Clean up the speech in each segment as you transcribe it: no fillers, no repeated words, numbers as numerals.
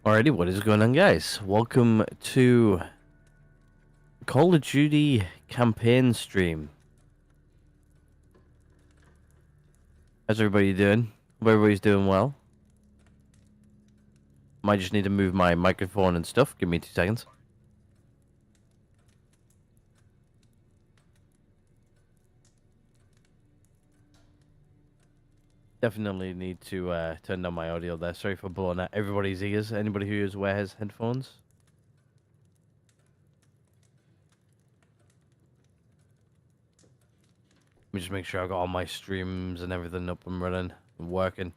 Alrighty, what is going on, guys? Welcome to Call of Duty campaign stream. How's everybody doing? Hope everybody's doing well. Might just need to move my microphone and stuff. Give me 2 seconds. Definitely need to turn down my audio there. Sorry for blowing out everybody's ears. Anybody who wears headphones. Let me just make sure I've got all my streams and everything up and running and working.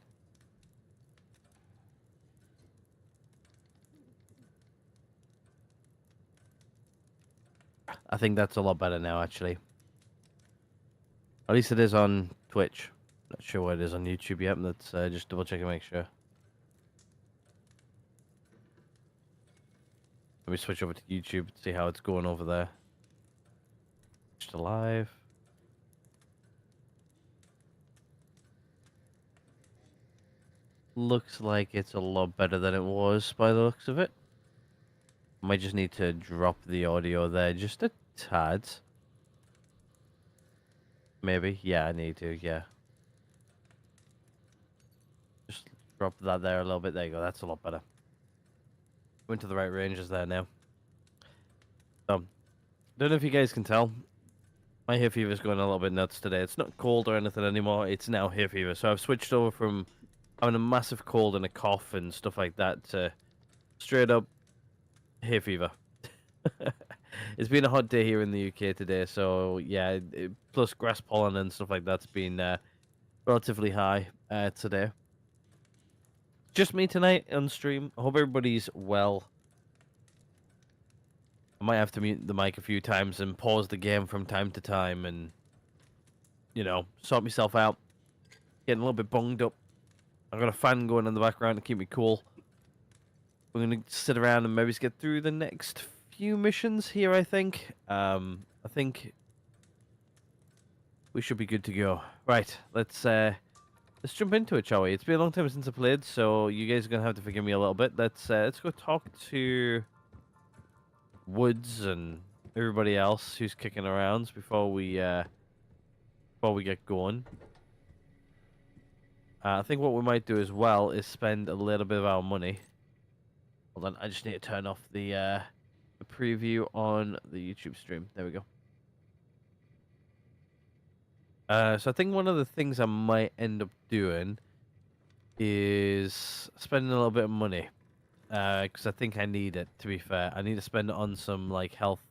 I think that's a lot better now, actually. At least it is on Twitch. Not sure what it is on YouTube yet. Let's just double check and make sure. Let me switch over to YouTube to see how it's going over there. Just alive. Looks like it's a lot better than it was by the looks of it. Might just need to drop the audio there just a tad. Maybe. Yeah, I need to, yeah. Just drop that there a little bit. There you go. That's a lot better. Went to the right ranges there now. Don't know if you guys can tell. My hay fever is going a little bit nuts today. It's not cold or anything anymore. It's now hay fever. So I've switched over from having a massive cold and a cough and stuff like that to straight up hay fever. It's been a hot day here in the UK today, so yeah, plus grass pollen and stuff like that's been relatively high today. Just me tonight on stream. I hope everybody's well. I might have to mute the mic a few times and pause the game from time to time and, you know, sort myself out. Getting a little bit bunged up. I've got a fan going in the background to keep me cool. We're going to sit around and maybe get through the next few missions here, I think. I think we should be good to go. Right, let's jump into it, shall we? It's been a long time since I played, so you guys are going to have to forgive me a little bit. Let's go talk to Woods and everybody else who's kicking around before we get going. I think what we might do as well is spend a little bit of our money. Hold on, I just need to turn off the preview on the YouTube stream. There we go. So I think one of the things I might end up doing is spending a little bit of money. Because I think I need it, to be fair. I need to spend it on some, like, health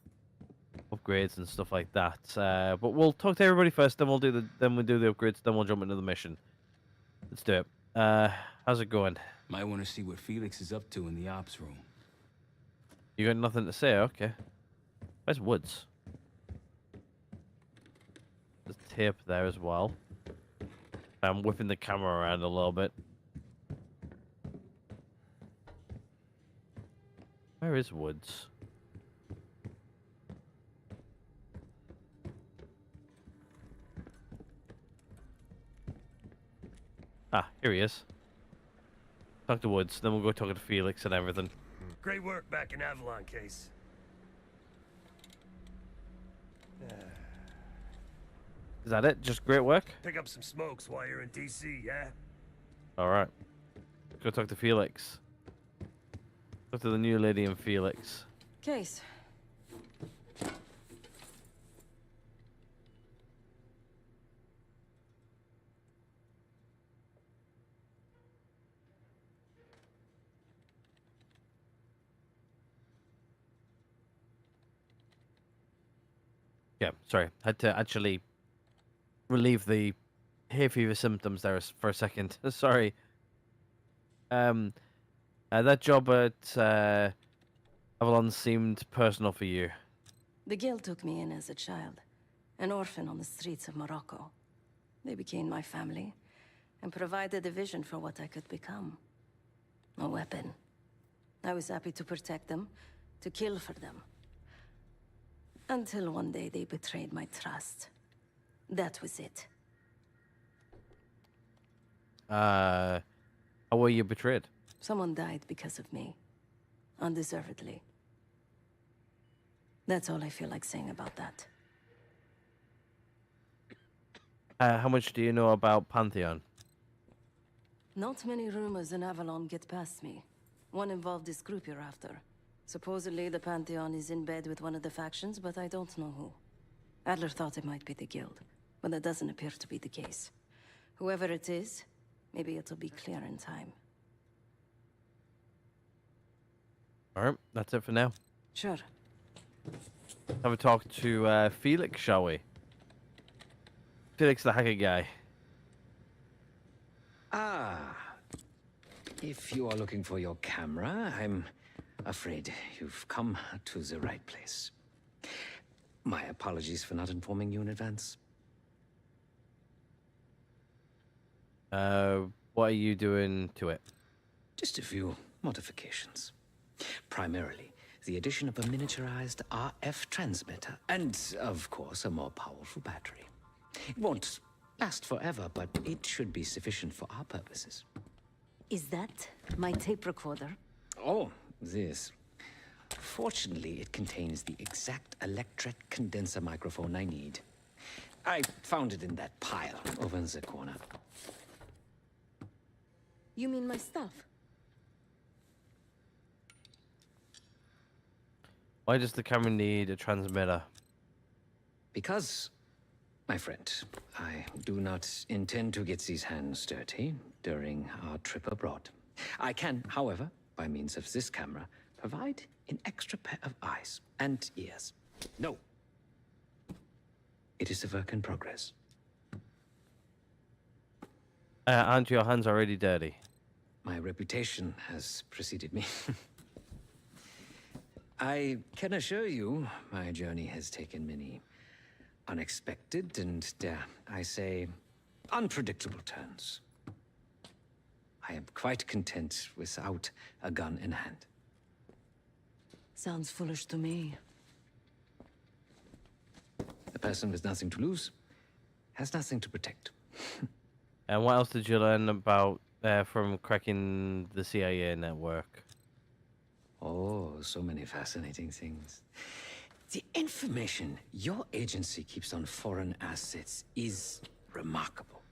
upgrades and stuff like that. But we'll talk to everybody first, then we'll do the upgrades, then we'll jump into the mission. Let's do it. How's it going? Might want to see what Felix is up to in the ops room. You got nothing to say? Okay. Where's Woods? There's tape there as well. I'm whipping the camera around a little bit. Where is Woods? Ah, here he is. Talk to Woods, then we'll go talk to Felix and everything. Great work back in Avalon, Case. Is that it? Just great work? Pick up some smokes while you're in DC, yeah? Alright. Go talk to Felix. Talk to the new lady and Felix. Case. Yeah, sorry. Had to actually relieve the hay fever symptoms there for a second. Sorry. That job at Avalon seemed personal for you. The Guild took me in as a child, an orphan on the streets of Morocco. They became my family, and provided a vision for what I could become. A weapon. I was happy to protect them, to kill for them. Until one day they betrayed my trust. That was it. How were you betrayed? Someone died because of me. undeservedly. That's all I feel like saying about that. How much do you know about Pantheon? Not many rumors in Avalon get past me. One involved this group you're after. Supposedly, the Pantheon is in bed with one of the factions, but I don't know who. Adler thought it might be the Guild, but that doesn't appear to be the case. Whoever it is, maybe it'll be clear in time. Alright, that's it for now. Sure. Have a talk to Felix, shall we? Felix the hacker guy. Ah, if you are looking for your camera, I'm afraid you've come to the right place. My apologies for not informing you in advance. What are you doing to it? Just a few modifications. Primarily, the addition of a miniaturized RF transmitter, and, of course, a more powerful battery. It won't last forever, but it should be sufficient for our purposes. Is that my tape recorder? Oh, this. Fortunately, it contains the exact electret condenser microphone I need. I found it in that pile over in the corner. You mean my stuff? Why does the camera need a transmitter? Because, my friend, I do not intend to get these hands dirty during our trip abroad. I can, however, by means of this camera, provide an extra pair of eyes and ears. No. It is a work in progress. Aren't your hands already dirty? My reputation has preceded me. I can assure you, my journey has taken many unexpected and, dare I say, unpredictable turns. I am quite content without a gun in hand. Sounds foolish to me. A person with nothing to lose has nothing to protect. And what else did you learn about from cracking the CIA network? Oh, so many fascinating things. The information your agency keeps on foreign assets is remarkable.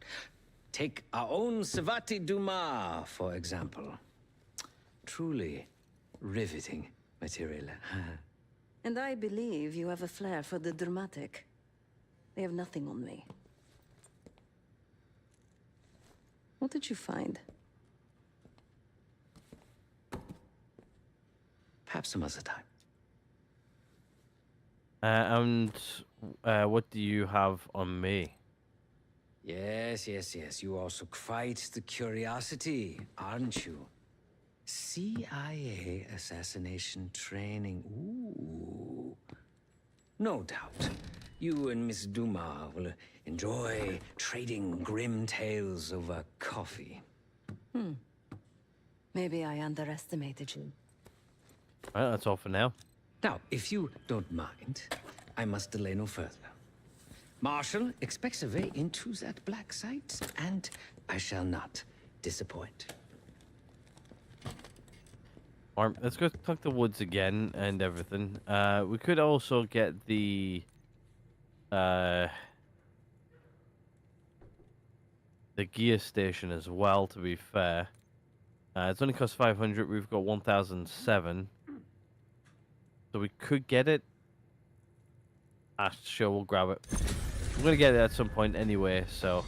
Take our own Savati Dumas, for example. Truly riveting material. And I believe you have a flair for the dramatic. They have nothing on me. What did you find? Perhaps some other time. And what do you have on me? Yes. You also quite the curiosity, aren't you? CIA assassination training. Ooh. No doubt. You and Miss Dumas will enjoy trading grim tales over coffee. Maybe I underestimated you. Well, that's all for now. Now, if you don't mind, I must delay no further. Marshall expects a way into that black site, and I shall not disappoint. Alright, let's go talk the woods again and everything. We could also get the gear station as well, to be fair. It's only cost 500, we've got 1,007. So we could get it. Sure, we'll grab it. We're gonna get it at some point anyway, so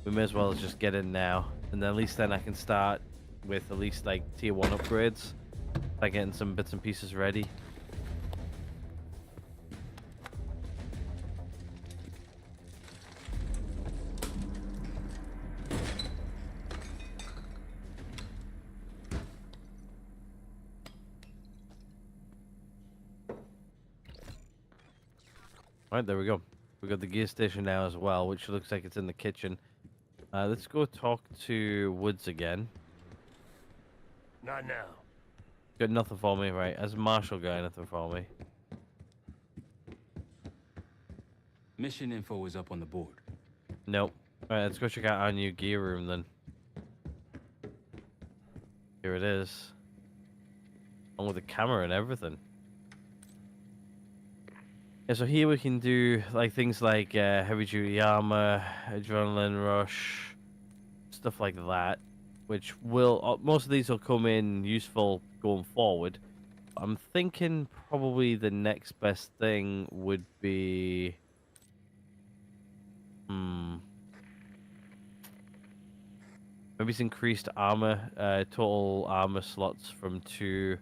we may as well just get it now. And then at least then I can start with at least like tier 1 upgrades by getting some bits and pieces ready. Alright, there we go. We got the gear station now as well, which looks like it's in the kitchen. Let's go talk to Woods again. Not now. Got nothing for me, right? Has Marshall got anything for me? Mission info is up on the board. Nope. Alright, let's go check out our new gear room then. Here it is. along with the camera and everything. Yeah, so here we can do like things like heavy duty armor, adrenaline rush, stuff like that, which will most of these will come in useful going forward. I'm thinking probably the next best thing would be maybe it's increased armor, total armor slots from 2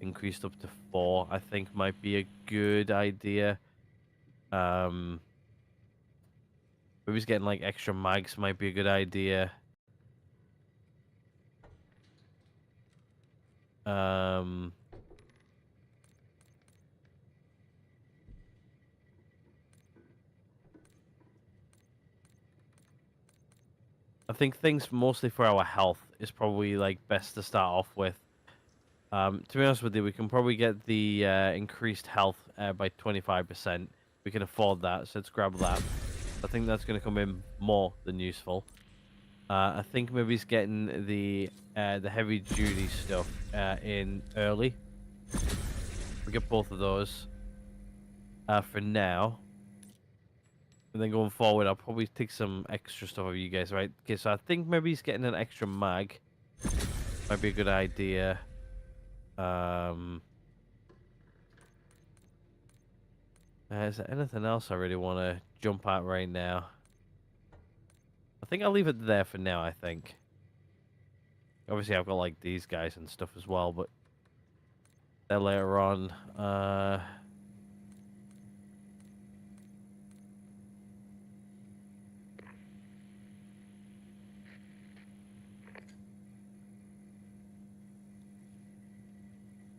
increased up to 4, I think might be a good idea. Maybe it's getting like extra mags might be a good idea. I think things mostly for our health is probably like best to start off with. To be honest with you, we can probably get the increased health by 25%. We can afford that, so let's grab that. I think that's going to come in more than useful. I think maybe it's getting the heavy duty stuff in early. We get both of those for now. And then going forward, I'll probably take some extra stuff of you guys, right? Okay, so I think maybe he's getting an extra mag. Might be a good idea. Is there anything else I really want to jump at right now? I think I'll leave it there for now, I think. Obviously, I've got, like, these guys and stuff as well, but... then later on,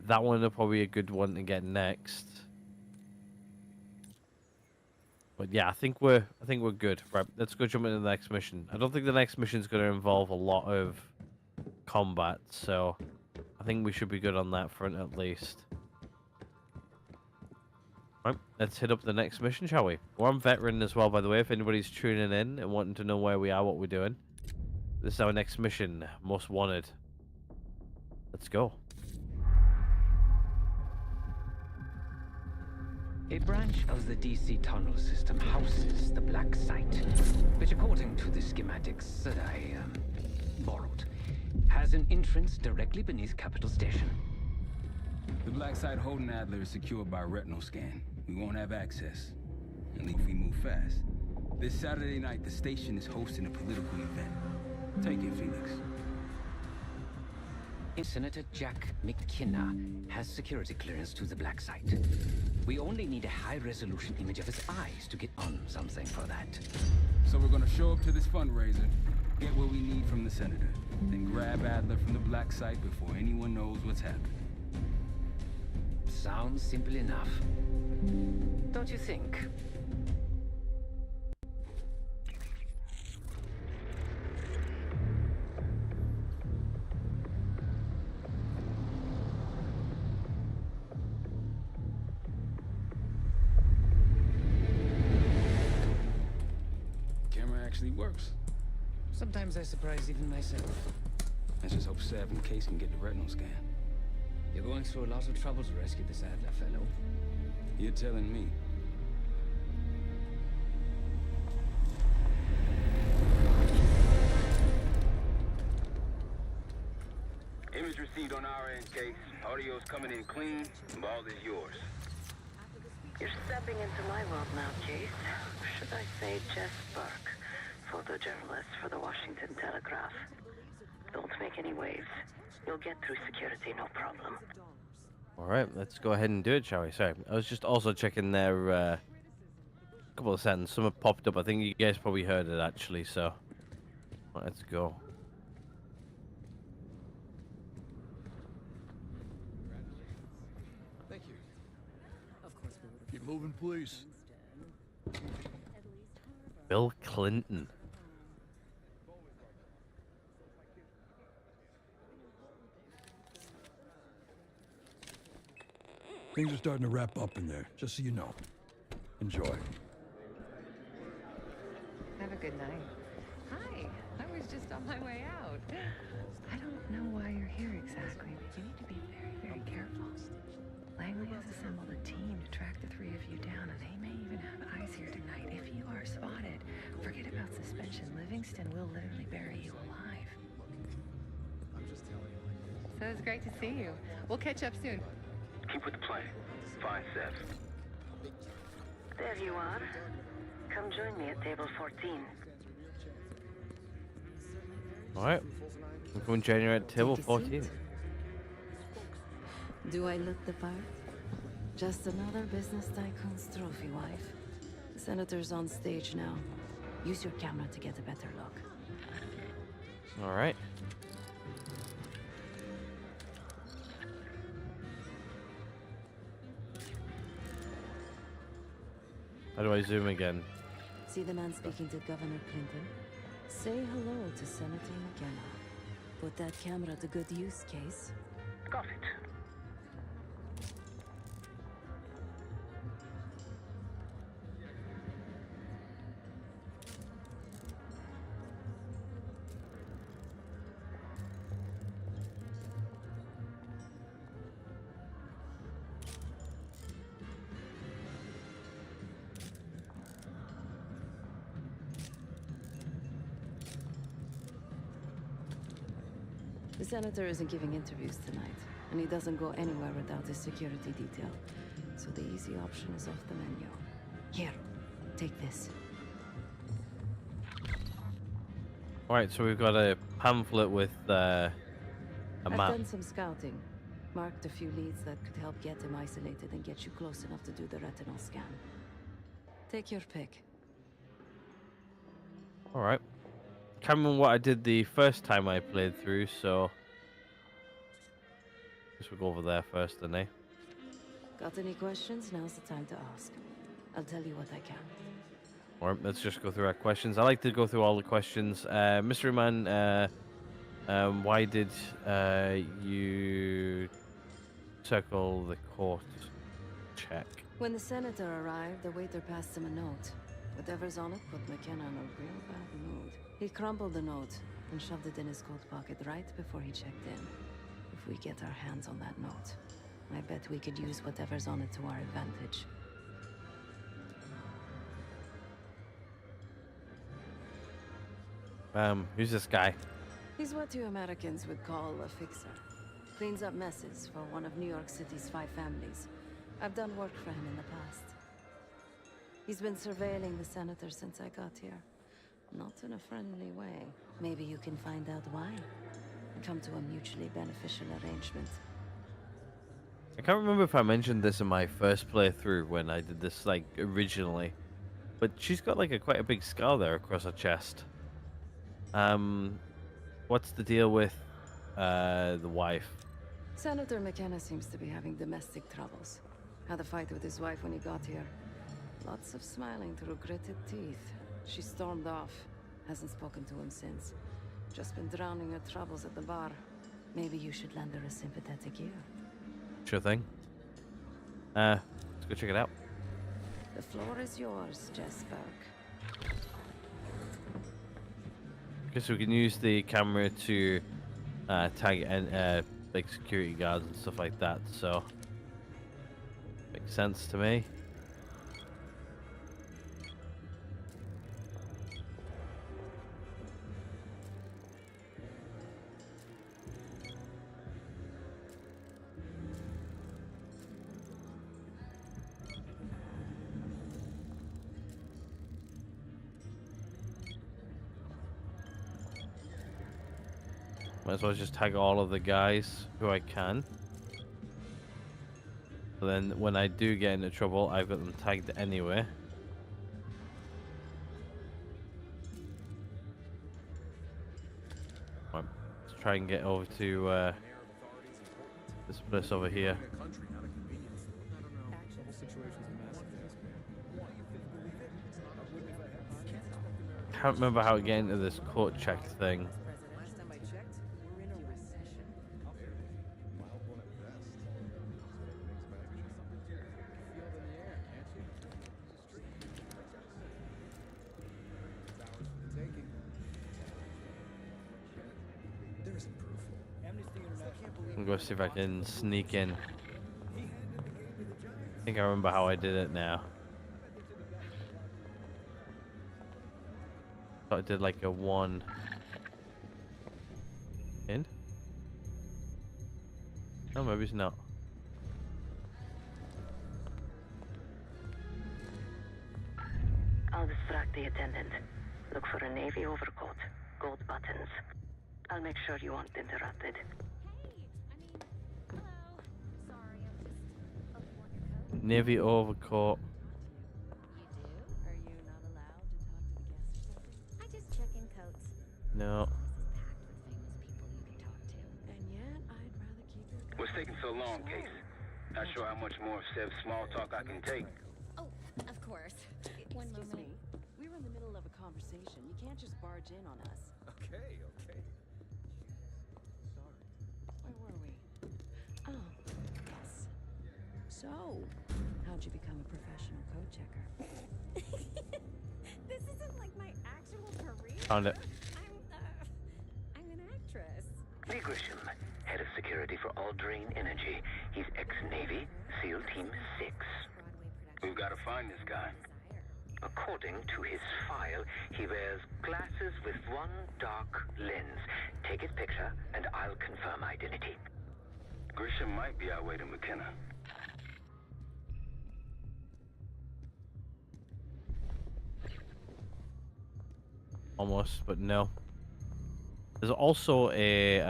that one will probably be a good one to get next. But yeah, I think we're good. Right, let's go jump into the next mission. I don't think the next mission is going to involve a lot of combat, so I think we should be good on that front at least. Right, let's hit up the next mission, shall we? We're on Veteran as well, by the way, if anybody's tuning in and wanting to know where we are, what we're doing. This is our next mission, Most Wanted. Let's go. A branch of the DC tunnel system houses the Black Site, which, according to the schematics that I borrowed, has an entrance directly beneath Capital Station. The Black Site holding Adler is secured by retinal scan. We won't have access, at least if we move fast. This Saturday night, the station is hosting a political event. Take it, Felix. Senator Jack McKenna has security clearance to the Black Site. We only need a high-resolution image of his eyes to get on something for that. So we're gonna show up to this fundraiser, get what we need from the senator, then grab Adler from the Black Site before anyone knows what's happening. Sounds simple enough. Don't you think? Actually works. Sometimes I surprise even myself. Let's just hope Seb and Case can get the retinal scan. You're going through a lot of trouble to rescue this Adler fellow. You're telling me. Image received on our end, Case. Audio's coming in clean. Ball is yours. You're stepping into my world now, Case. Should I say Jess Burke, photojournalist for the Washington Telegraph. Don't make any waves. You'll get through security, no problem. Alright, let's go ahead and do it, shall we? Sorry, I was just also checking their couple of settings. Some have popped up. I think you guys probably heard it, actually, so... let's go. Thank you. Of course we would. Keep moving, please. Bill Clinton. Things are starting to wrap up in there, just so you know. Enjoy. Have a good night. Hi. I was just on my way out. I don't know why you're here exactly, but you need to be very, very careful. Langley has assembled a team to track the three of you down, and they may even have eyes here tonight. If you are spotted, forget about suspension. Livingston will literally bury you alive. So it's great to see you. We'll catch up soon. Keep with the plan. Fine, Sev. There you are. Come join me at table 14. Alright. We're going to January at table Take a 14. seat. Do I look the part? Just another business tycoon's trophy wife. The senator's on stage now. Use your camera to get a better look. Alright. How do I zoom again? See the man speaking to Governor Clinton? Say hello to Senator McKenna. Put that camera to good use, Case. Got it. The senator isn't giving interviews tonight, and he doesn't go anywhere without his security detail. So the easy option is off the menu. Here, take this. Alright, so we've got a pamphlet with a I've map. done some scouting. Marked a few leads that could help get him isolated and get you close enough to do the retinal scan. Take your pick. Alright. Can't remember what I did the first time I played through, so guess we'll go over there first, then, eh? Got any questions? Now's the time to ask. I'll tell you what I can. Alright, let's just go through our questions. I like to go through all the questions. Mystery Man, why did you circle the court check? When the senator arrived, the waiter passed him a note. Whatever's on it put McKenna in a real bad mood. He crumpled the note and shoved it in his coat pocket right before he checked in. If we get our hands on that note, I bet we could use whatever's on it to our advantage. Who's this guy? He's what you Americans would call a fixer. Cleans up messes for one of New York City's 5 families. I've done work for him in the past. He's been surveilling the senator since I got here. Not in a friendly way. Maybe you can find out why. And come to a mutually beneficial arrangement. I can't remember if I mentioned this in my first playthrough when I did this, like, originally. But she's got, like, quite a big scar there across her chest. What's the deal with, the wife? Senator McKenna seems to be having domestic troubles. Had a fight with his wife when he got here. Lots of smiling through gritted teeth. She stormed off. Hasn't spoken to him since. Just been drowning her troubles at the bar. Maybe you should lend her a sympathetic ear. Sure thing. Let's go check it out. The floor is yours, Jess Burke. Guess we can use the camera to tag and like security guards and stuff like that. So makes sense to me. Might as well just tag all of the guys who I can. So then when I do get into trouble, I've got them tagged anyway. Right, let's try and get over to this place over here. Can't remember how to get into this court check thing. I'm gonna see if I can sneak in. I think I remember how I did it now. Thought I did like a 1 in. No, maybe it's not. I'll distract the attendant. Look for a navy overcoat, gold buttons. I'll make sure you aren't interrupted. Navy overcoat. Are you not allowed to talk to the guests or something? I just check in coats. No. This is packed with famous people you can talk to. And yet, I'd rather keep your What's taking so long, Case? Not sure how much more of Sev's small talk I can take. Oh, of course. One Excuse moment. me. We were in the middle of a conversation. You can't just barge in on us. Okay. Where were we? Oh, yes. So, how'd you become a professional code checker? This isn't like my actual career. Found it. I'm an actress. Lee Grisham, head of security for Aldrine Energy. He's ex-Navy, SEAL Team 6. We've got to find this guy. According to his file, he wears glasses with one dark lens. Take his picture, and I'll confirm identity. Grisham might be our way to McKenna. Almost, but no. There's also a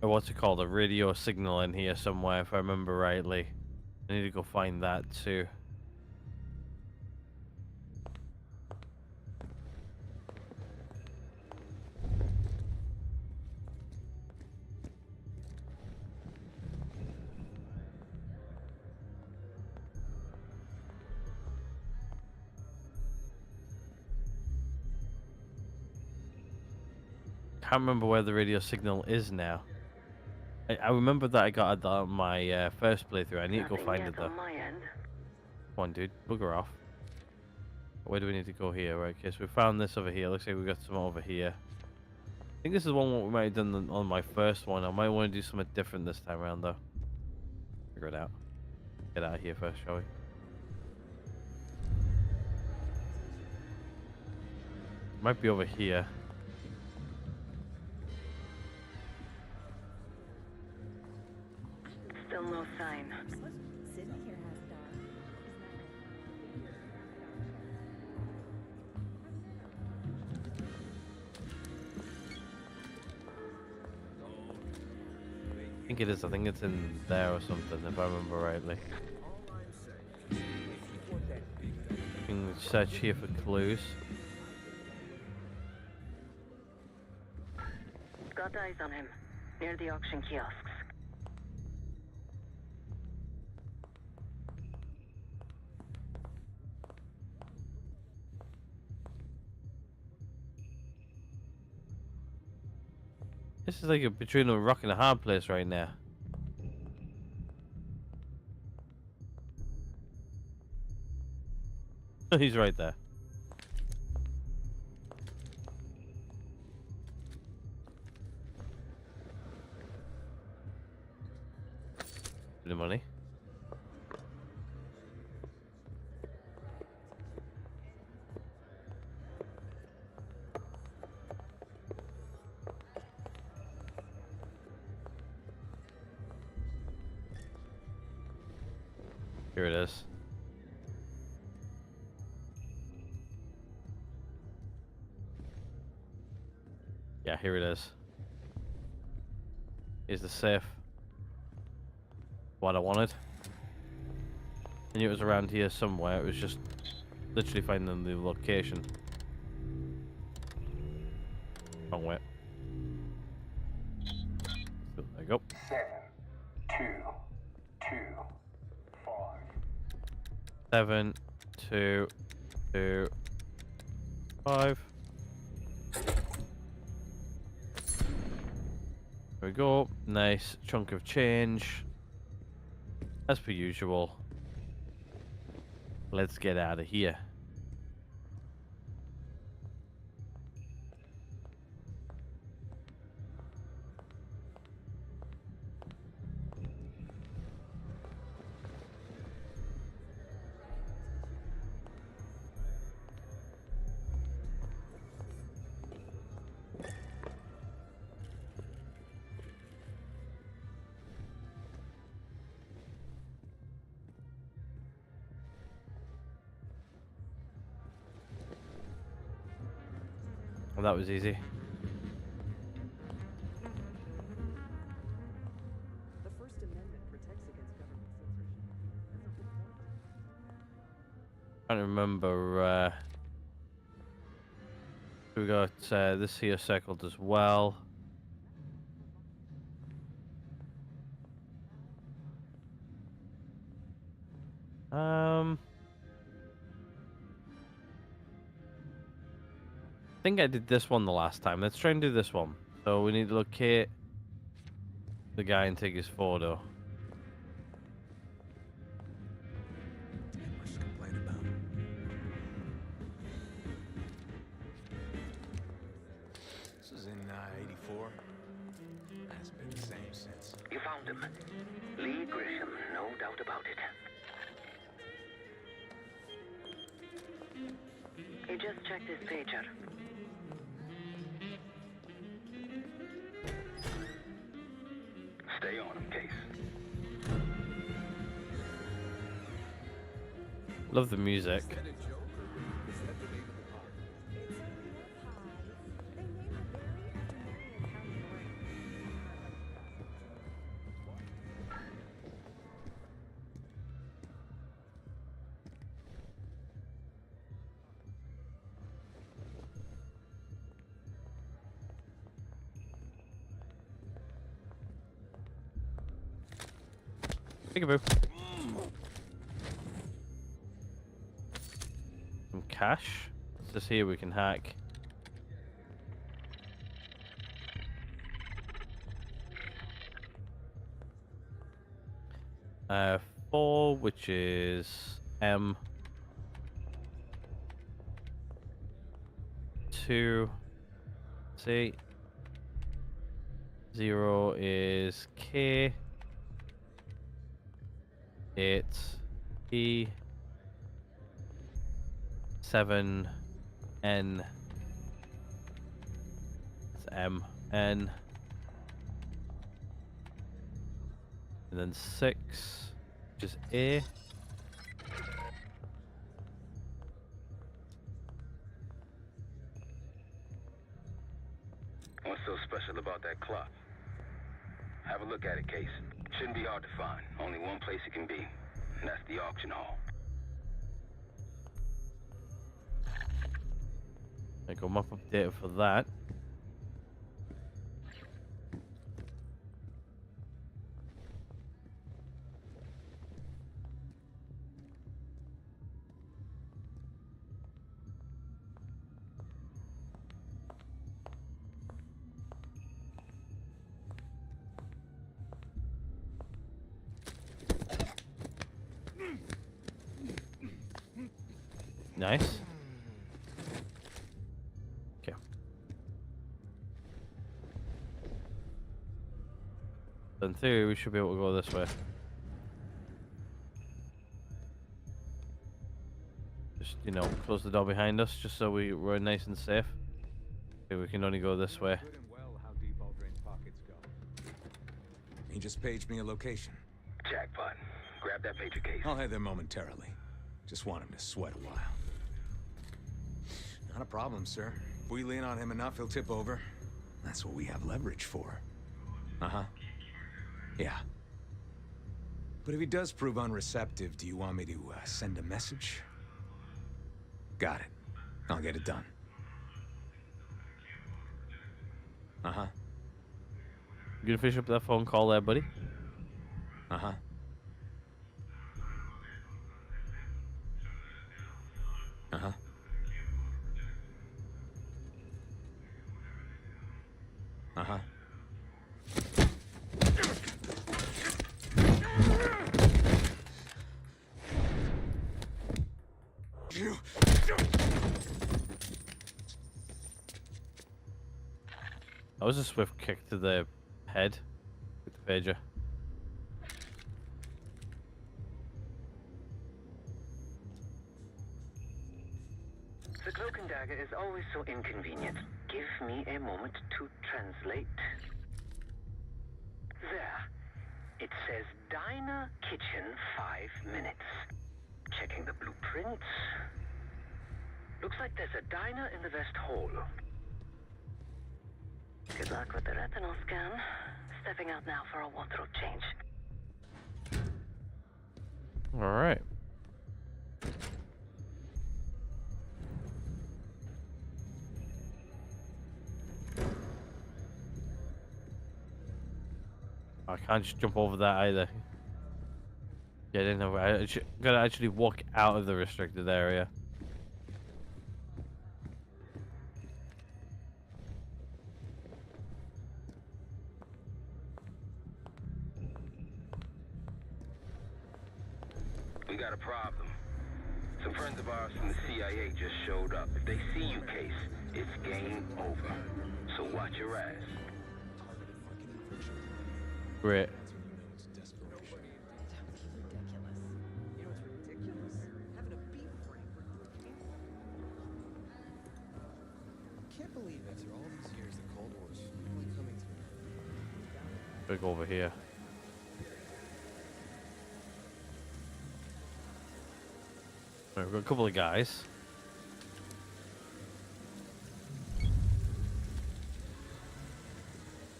or what's it called? A radio signal in here somewhere, if I remember rightly. I need to go find that too. Can't remember where the radio signal is now. I remember that I got it on my first playthrough. I need to go find it though. On my end. Come on, dude. Bugger off. Where do we need to go here? Right, okay, so we found this over here. Looks like we got some over here. I think this is one we might have done on my first one. I might want to do something different this time around though. Figure it out. Get out of here first, shall we? Might be over here. Still no sign. Sydney here has a dog. I think it is. I think it's in there or something, if I remember rightly. You can search here for clues. Got eyes on him. Near the auction kiosks. This is like between a rock and a hard place right now. He's right there. Bit of money. Here it is. Yeah, here it is. Here's the safe. What I wanted. I knew it was around here somewhere. It was just literally finding the location. Wrong way. There you go. 7, 2, 2, 5. 7, 2, 2, 5. There we go. Nice chunk of change. As per usual. Let's get out of here. Well, that was easy. The First Amendment protects against government censorship. That's the whole point. I don't remember. We got this here circled as well. I think I did this one the last time. Let's try and do this one. So we need to locate the guy and take his photo. Much to complain about. This is in 84. Has been the same since. You found him. Lee Grisham, no doubt about it. He just checked his pager. Stay on him, Case. Love the music. Peekaboo. Some cash. What's this here we can hack? Uh, 4, which is M. 2. C. 0 is K. 8 E. 7 N. It's M N. And then 6, which is A. What's so special about that clock? Have a look at it, Case. Shouldn't be hard to find. Only one place it can be, and that's the auction hall. I got map updated for that. Nice. Okay. In theory, we should be able to go this way. Just, you know, close the door behind us, just so we're nice and safe. Okay, we can only go this way. Good and well how deep Aldrain's pockets go. He just paged me a location. Jackpot. Grab that pager, Case. I'll head there momentarily. Just want him to sweat a while. Not a problem, sir. If we lean on him enough, he'll tip over. That's what we have leverage for. Uh-huh. Yeah. But if he does prove unreceptive, do you want me to send a message? Got it. I'll get it done. Uh-huh. You gonna finish up that phone call there, buddy? Uh-huh. Uh-huh. Uh-huh. That was a swift kick to the head with the pager. The cloak and dagger is always so inconvenient. Give me a moment to translate. There. It says Diner Kitchen 5 minutes. Checking the blueprints. Looks like there's a diner in the West Hall. Good luck with the retinal scan. Stepping out now for a wardrobe change. All right. I can't just jump over that either. Get in there. I gotta actually walk out of the restricted area. We got a problem. Some friends of ours from the CIA just showed up. If they see you, Case, it's game over. So watch your ass. Great. Can't believe after all these years the Cold War's finally coming to an end. Big over here. Right, we've got a couple of guys.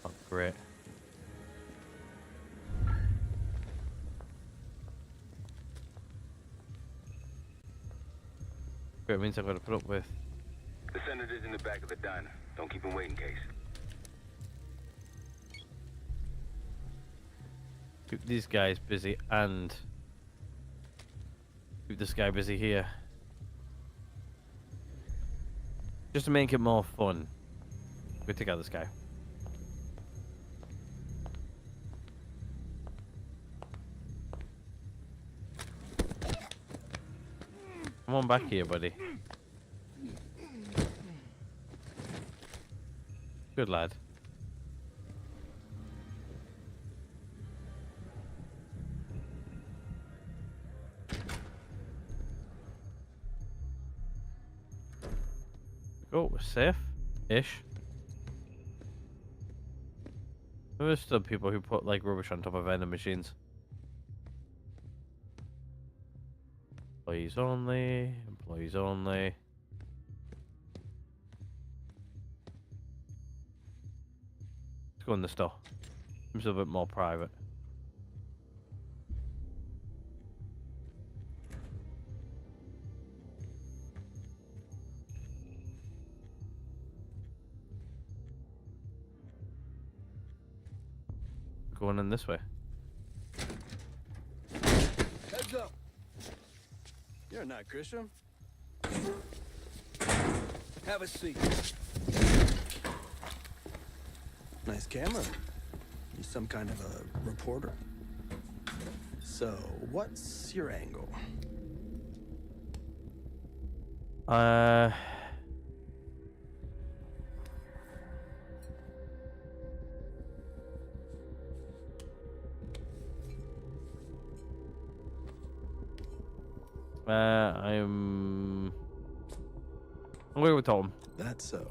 Oh, great. Great means I've got to put up with. The senator's in the back of the diner. Don't keep him waiting, Case. Keep these guys busy and keep this guy busy here. Just to make it more fun. We take out this guy. Come on back here, buddy. Good lad. Oh, we're safe-ish. There's still people who put like rubbish on top of vending machines. Employees only. Employees only. Let's go in the store. Seems a bit more private. Going in this way. Heads up. You're not Grisham. Have a seat. Nice camera. You some kind of a reporter? So, what's your angle? I'm going with Tom. That's so.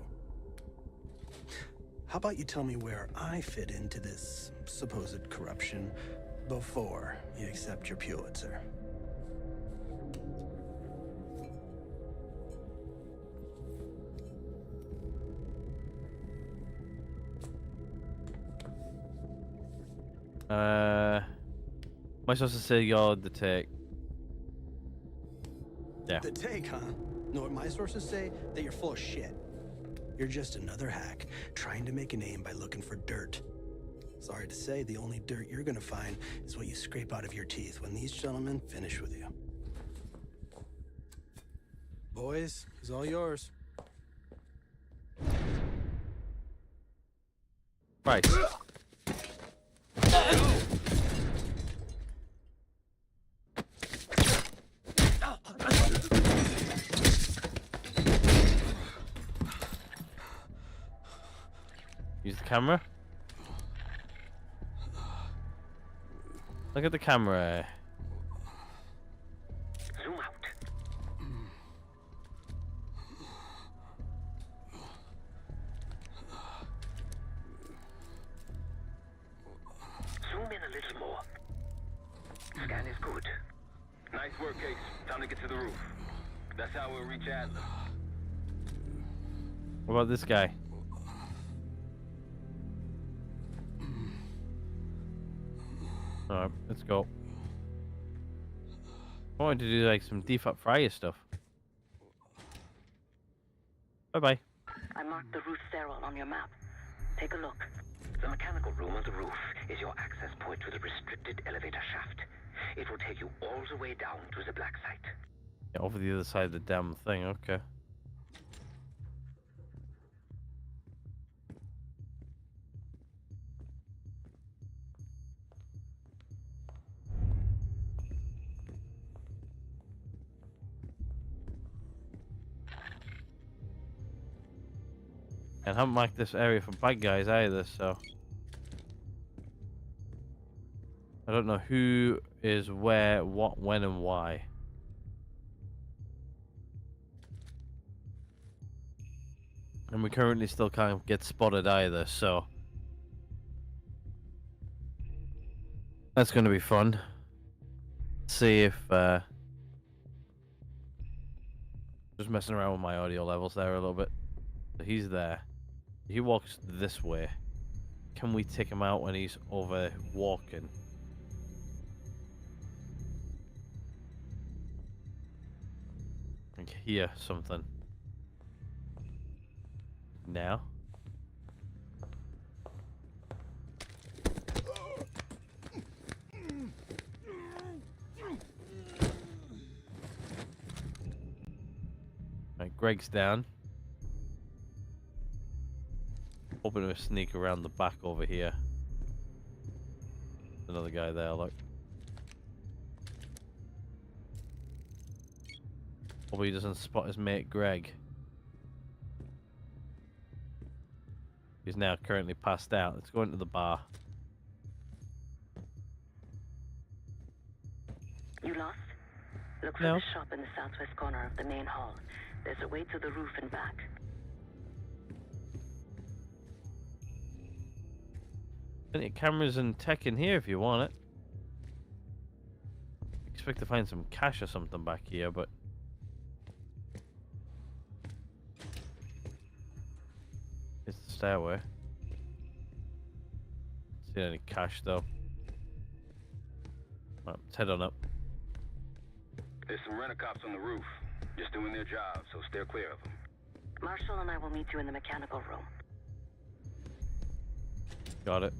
How about you tell me where I fit into this supposed corruption before you accept your Pulitzer? Am I supposed to say you're the take? Yeah. The take, huh? Know what my sources say? That you're full of shit. You're just another hack, trying to make a name by looking for dirt. Sorry to say, the only dirt you're gonna find is what you scrape out of your teeth when these gentlemen finish with you. Boys, he's all yours. Right. Use the camera. Look at the camera. Zoom out. Zoom in a little more. Scan is good. Nice work, Case. Time to get to the roof. That's how we'll reach Adler. What about this guy? Alright, let's go. I wanted to do like some defat fryer stuff. Bye bye. I marked the roof stairwell on your map. Take a look. The mechanical room on the roof is your access point to the restricted elevator shaft. It will take you all the way down to the black site. Yeah, over the other side of the damn thing, okay. And I haven't marked this area for bad guys either, so I don't know who is where, what, when, and why. And we currently still can't get spotted either, so that's going to be fun. See if just messing around with my audio levels there a little bit. So he's there. He walks this way. Can we take him out when he's over walking? I can hear something. Now? Right, Greg's down. Hoping to sneak around the back over here. Another guy there, look. Hope he doesn't spot his mate Greg. He's now currently passed out. Let's go into the bar. You lost? Look for No. the shop in the southwest corner of the main hall. There's a way to the roof and back. Plenty of cameras and tech in here if you want it. Expect to find some cash or something back here, but it's the stairway. See any cash though. Right, let's head on up. There's some rent-a-cops on the roof. Just doing their job, so steer clear of them. Marshall and I will meet you in the mechanical room. Got it.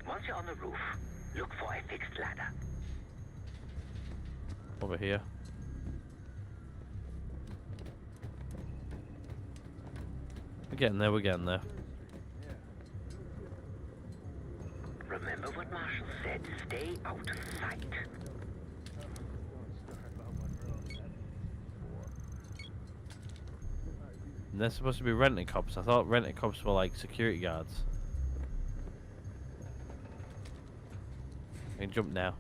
Once you're on the roof, look for a fixed ladder. Over here. We're getting there, we're getting there. Remember what Marshall said, stay out of sight. And they're supposed to be renting cops. I thought renting cops were like security guards. I can jump now.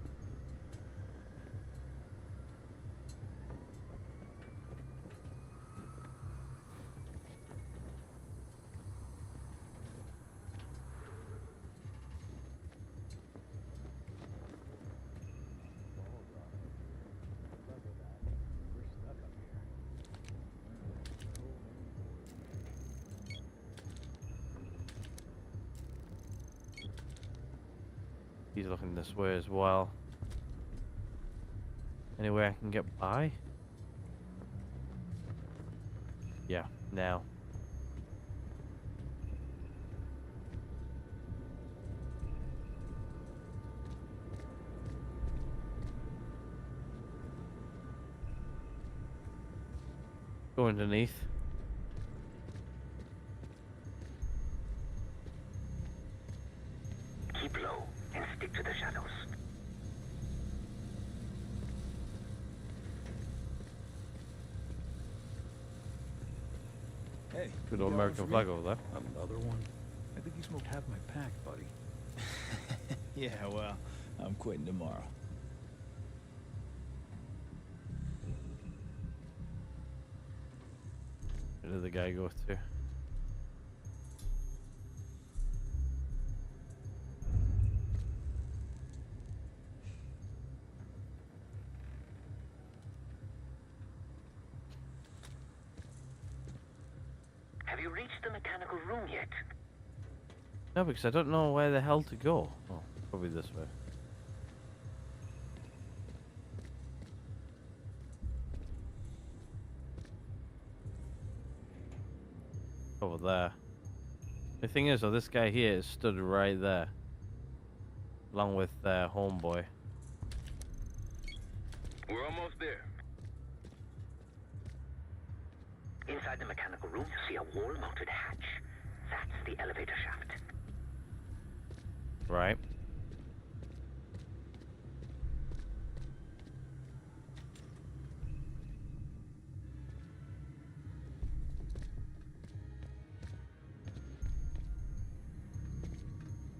He's looking this way as well. Anywhere I can get by? Yeah, now. Go underneath. Keep low and stick to the shadows. Hey, Good you old got one American for flag me? over there. Another one? I think you smoked half my pack, buddy. Yeah, well, I'm quitting tomorrow. Where did the guy go to? Have you reached the mechanical room yet? No, because I don't know where the hell to go. Oh. Probably this way. Over there. The thing is, though, this guy here is stood right there, along with homeboy. We're almost there. Inside the mechanical room, you see a wall-mounted hatch. That's the elevator shaft. Right.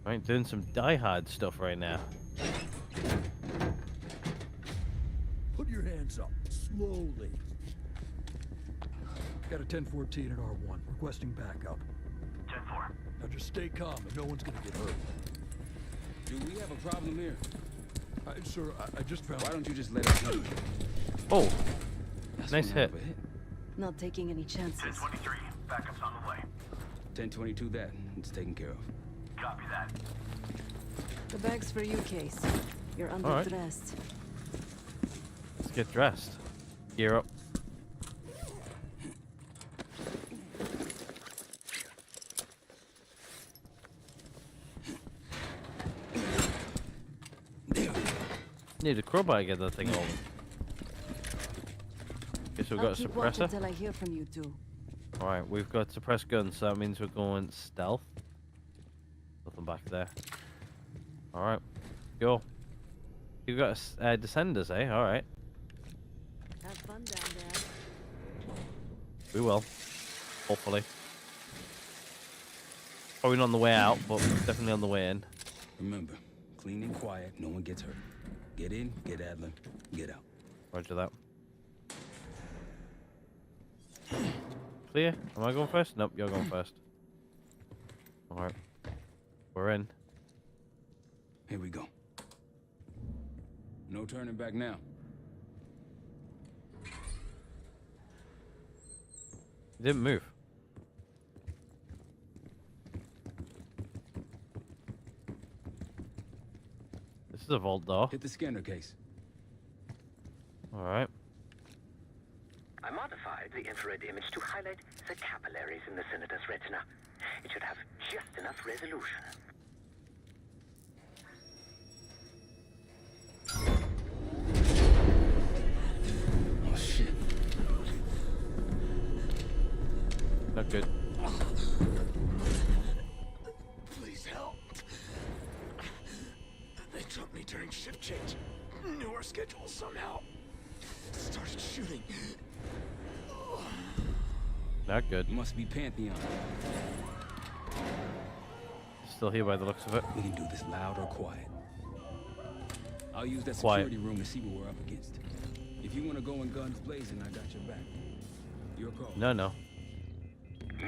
Right, doing some Die Hard stuff right now. Put your hands up, slowly. Got a 1014 and R1, requesting backup. 10-4. Now just stay calm and no one's gonna get hurt. Do we have a problem here? Sir, I just found... Why don't you just let us in? Oh, That's nice one hit. hell of a hit. Not taking any chances. 10-23. Backup's on the way. 1022 that. It's taken care of. Copy that. The bag's for you, Case. You're All right. underdressed. Let's get dressed. Gear up. Need a crowbar to get that thing over. Guess we've I'll got a keep watch suppressor. until I hear from you two. Alright, we've got suppressed guns, so that means we're going stealth. Nothing back there. Alright, go. You got descenders, eh? Alright. Have fun down there. We will. Hopefully. Probably not on the way out, but definitely on the way in. Remember, clean and quiet, no one gets hurt. Get in, get Adler, get out. Roger that. Clear? Am I going first? Nope, you're going first. Alright. We're in. Here we go. No turning back now. It didn't move. This is a vault door. Hit the scanner case. Alright. I modified the infrared image to highlight the capillaries in the Senator's retina. It should have just enough resolution. Oh, shit. Not good. Please help. They took me during shift change. Knew our schedule somehow. Started shooting. Not good. Must be Pantheon. Still here by the looks of it. We can do this loud or quiet. I'll use that Quiet. security room to see what we're up against. If you want to go in guns blazing, I got your back. Your call. No.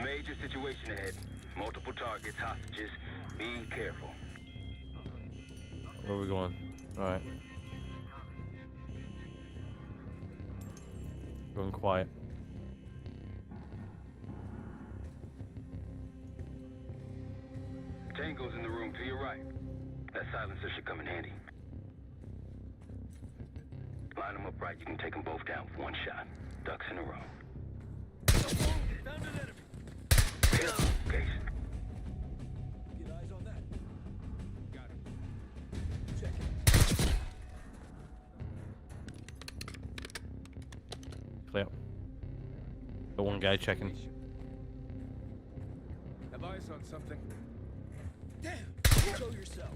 Major situation ahead. Multiple targets, hostages. Be careful. Where are we going? Alright. Going quiet. Tango's in the room to your right. That silencer should come in handy. Line them up right. You can take them both down with one shot. Ducks in a row. Found an enemy. Case. Get eyes on that. Got it. Check it. Clear. The one guy checking. Have eyes on something. Damn! Show yourself.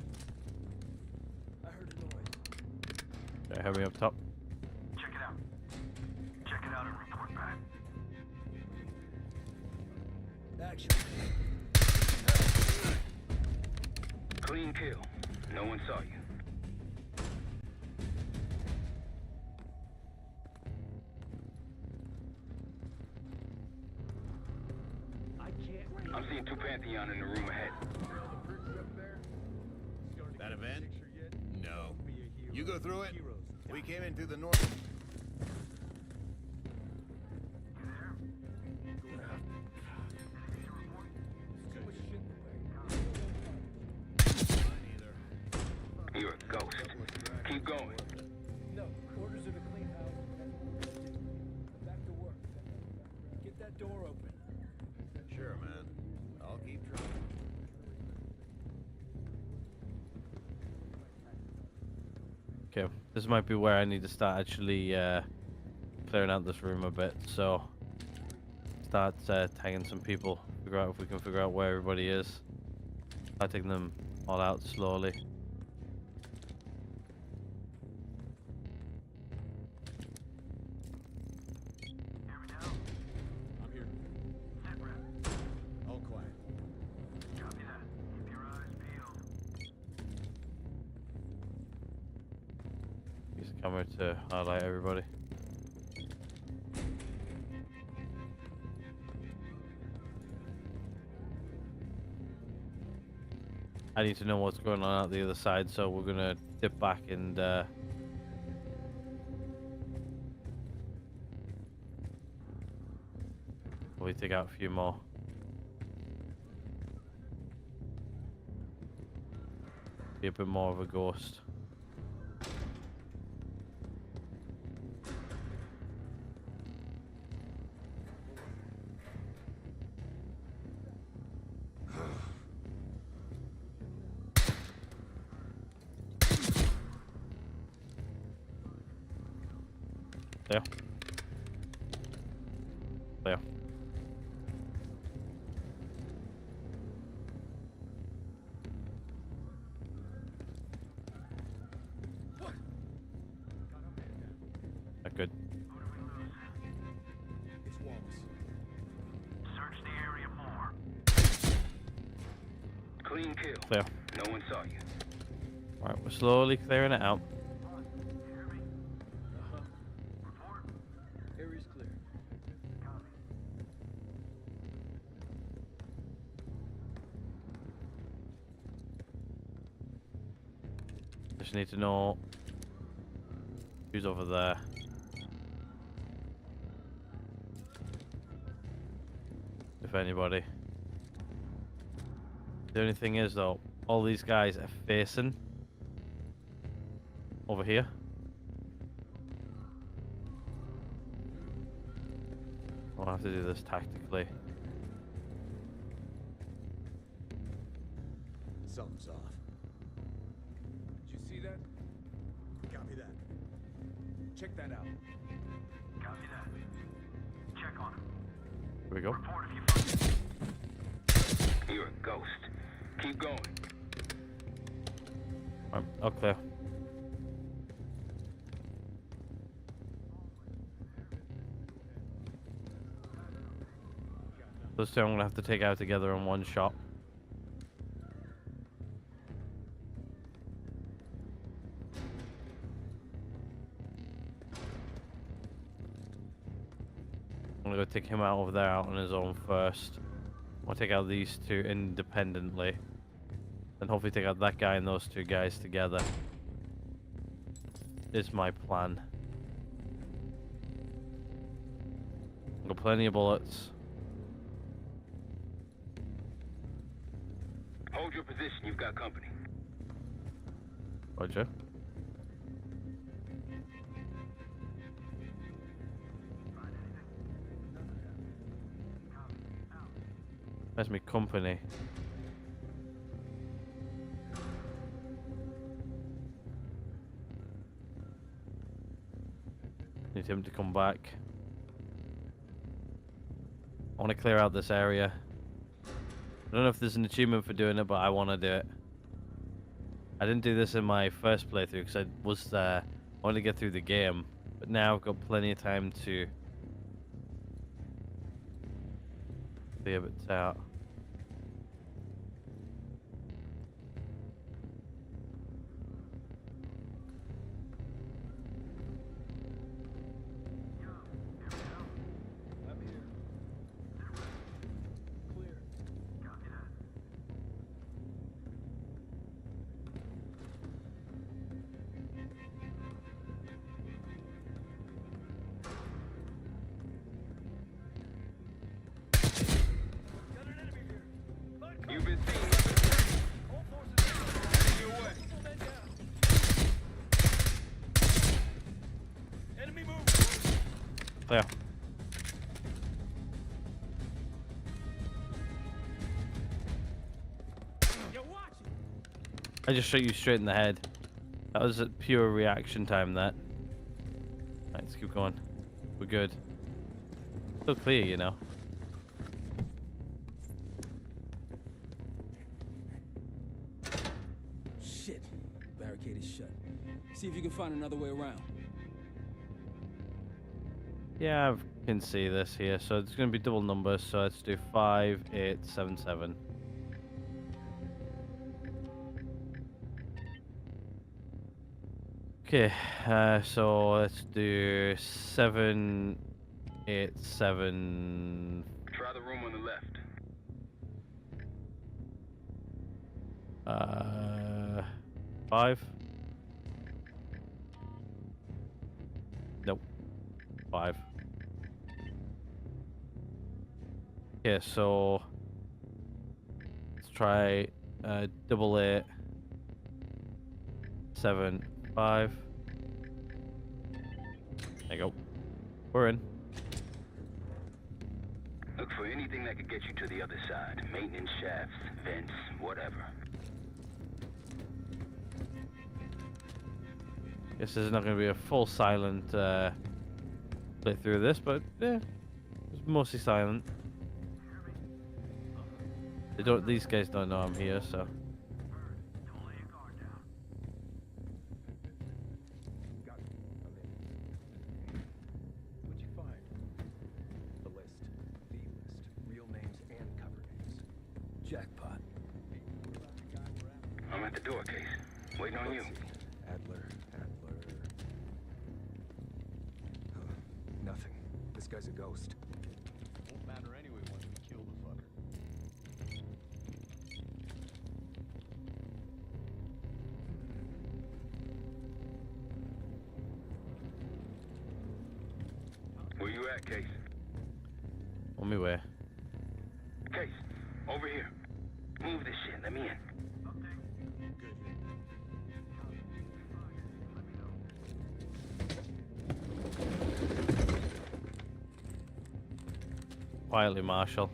I heard a noise. Okay, have me up top. Check it out. Check it out and report back. Action. Clean kill. No one saw you. I'm seeing two Pantheon in the room ahead. That event? No. You go through it. We came in through the north. that door open. Sure, man. I'll keep trying. Okay, this might be where I need to start actually clearing out this room a bit. So start tagging some people. Figure out if we can figure out where everybody is. Start taking them all out slowly. I'm here. All quiet. Copy that. Keep your eyes peeled. Use the camera to highlight everybody. I need to know what's going on out the other side, so we're gonna dip back and probably take out a few more. Be a bit more of a ghost. There. There. Not good. It's Wallace. Search the area more. Clean kill. There. No one saw you. Alright, we're slowly clearing it out. Area's clear. Just need to know who's over there. If anybody. The only thing is though, all these guys are facing over here. I'll have to do this tactically. Something's off. Did you see that? Copy that. Check that out. Copy that. Check on him. Here we go. Report if you find him. You're a ghost. Keep going. Alright, all clear. Those two I'm gonna have to take out together in one shot. I'm gonna go take him out over there out on his own first. I'll take out these two independently. Then hopefully take out that guy and those two guys together. Is my plan. I've got plenty of bullets. Hold your position. You've got company. Roger. That's me company. Need him to come back. I want to clear out this area. I don't know if there's an achievement for doing it, but I want to do it. I didn't do this in my first playthrough because I was I wanted to get through the game, but now I've got plenty of time to clear bits out. I'm here. Clear. Copy that. You've been seen. Heading your way. Enemy move. Clear. I just shot you straight in the head. That was a pure reaction time, that. Right, let's keep going. We're good. Still clear, you know. Shit. Barricade is shut. See if you can find another way around. Yeah, I can see this here. So it's going to be double numbers. So let's do 5, 8, 7, 7. Okay, so let's do 7, 8, 7. Try the room on the left. 5. Nope. 5. Okay, so let's try double 8, 7, 5. There you go. We're in. Look for anything that could get you to the other side. Maintenance shafts, vents, whatever. Guess there's not going to be a full silent playthrough of this, but yeah, it's mostly silent. These guys don't know I'm here, so. What'd you find? The list. The list. Real names and cover names. Jackpot. I'm at the door, Case. Waiting on you. Adler. Nothing. This guy's a ghost. Won't matter anyway once we kill the fucker. Where you at, Case? On my way. Case, over here. Move this shit. Let me in. Quietly, Marshall.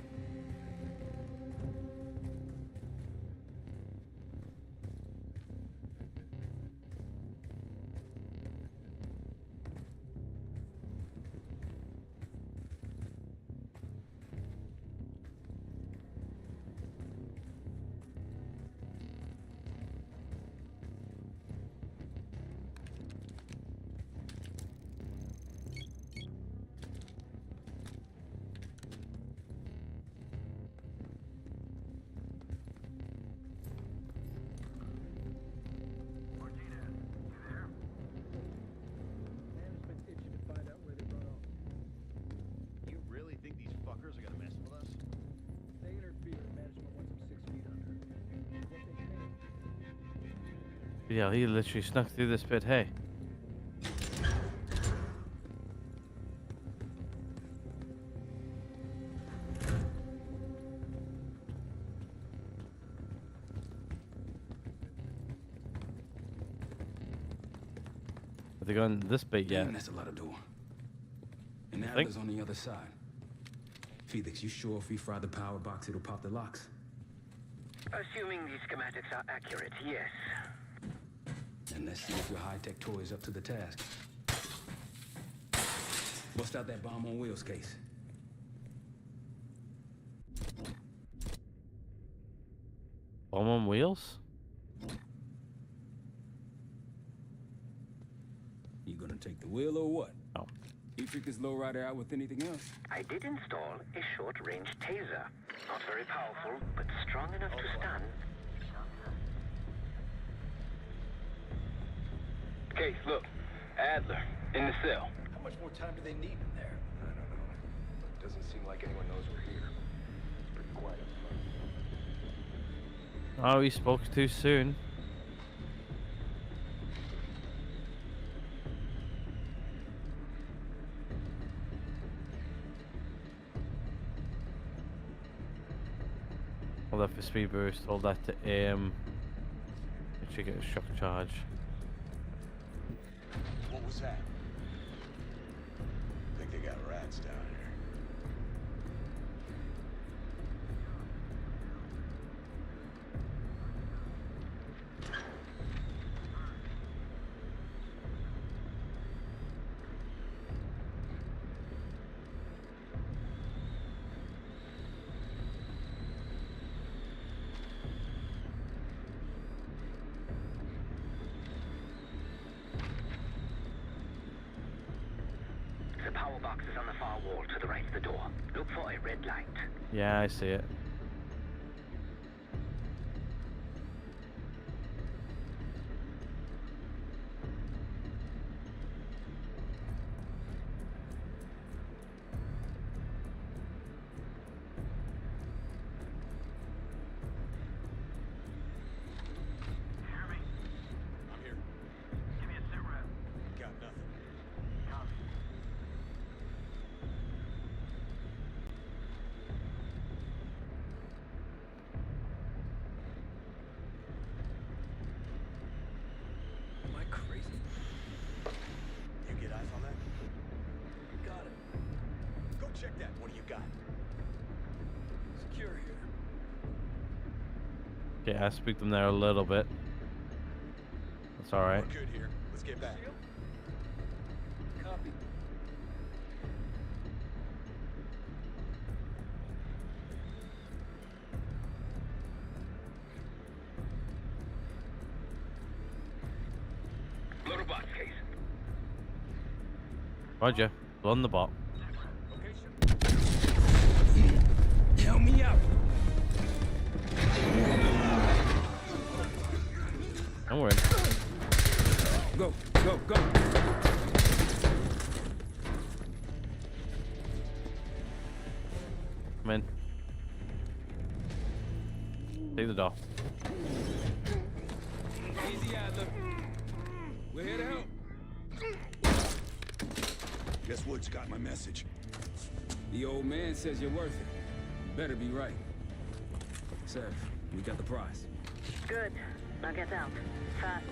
Management's itching to find out where they run off. You really think these fuckers are gonna mess with us? They interfere. Management wants them 6 feet under. What they pay. Yeah, he literally snuck through this bit. Hey. Have they gone this bit yet? Damn, that's a lot of door. And You Adler's think? on the other side. Felix, you sure if we fry the power box, it'll pop the locks? Assuming these schematics are accurate, yes. And let's see if your high-tech toy is up to the task. Bust out that bomb on wheels, Case. Bomb on wheels? You gonna take the wheel or what? No. You freak this lowrider out with anything else? I did install a short-range taser. Not very powerful, but strong enough to stun. Case, look. Adler, in the cell. How much more time do they need in there? I don't know. Doesn't seem like anyone knows we're here. It's pretty quiet up front. Oh, he spoke too soon. Hold that for speed boost, hold that to aim. Make sure you get a shock charge. What was that? Think they got rats down here. Yeah, I see it. I'm here. Give me a sit rep. Got nothing. Copy. Am I crazy? You get eyes on that? Got it. Go check that. What do you got? Secure here. Okay, I spooked them there a little bit. That's alright. We're good here. Let's get back. Copy. Load a box case. Roger. On the bot. Help me out. I'm worried. Go, go, go. Come in. Take the door. Easy, Adler. We're here to help. Guess Wood's got my message. The old man says you're worth it. You better be right. Sir, we got the prize. Good. Now get out. Fast.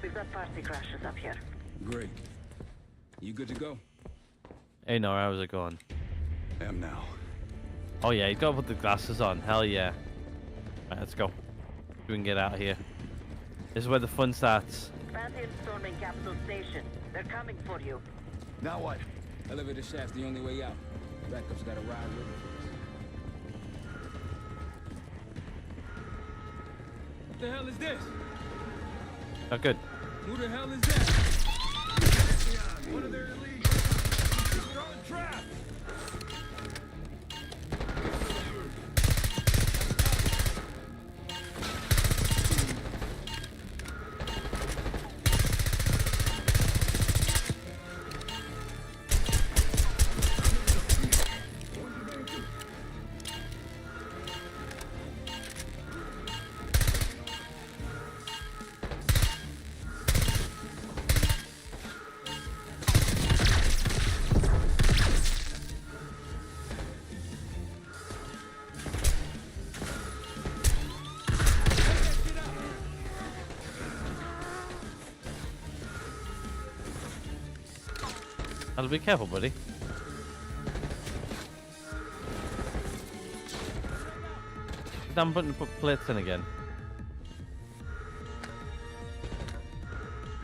We've got party crashes up here. Great. You good to go? Hey, no, how's it going? I am now. Oh yeah, you gotta put the glasses on. Hell yeah. Right, let's go. We can get out of here. This is where the fun starts. Fancy him storming Capitol Station. They're coming for you. Now what? Elevator shaft's the only way out. Backup's got a ride with us. What the hell is this? Not good. Who the hell is that? One of their elite. Throwing trap. I'll be careful, buddy. Damn button to put plates in again.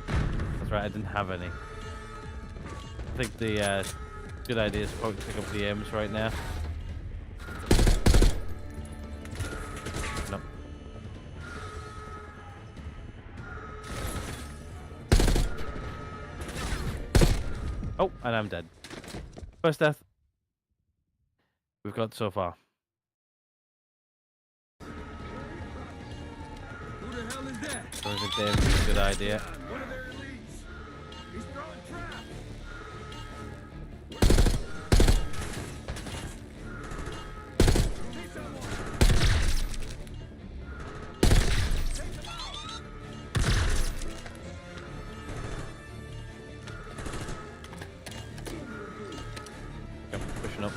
That's right, I didn't have any. I think the good idea is probably to pick up the aims right now. Nope. Oh, and I'm dead. First death we've got so far. Who the hell is that? So I think Dame's a good idea. One of their elites. He's throwing trap. See someone. Take them out. Yep, pushing up.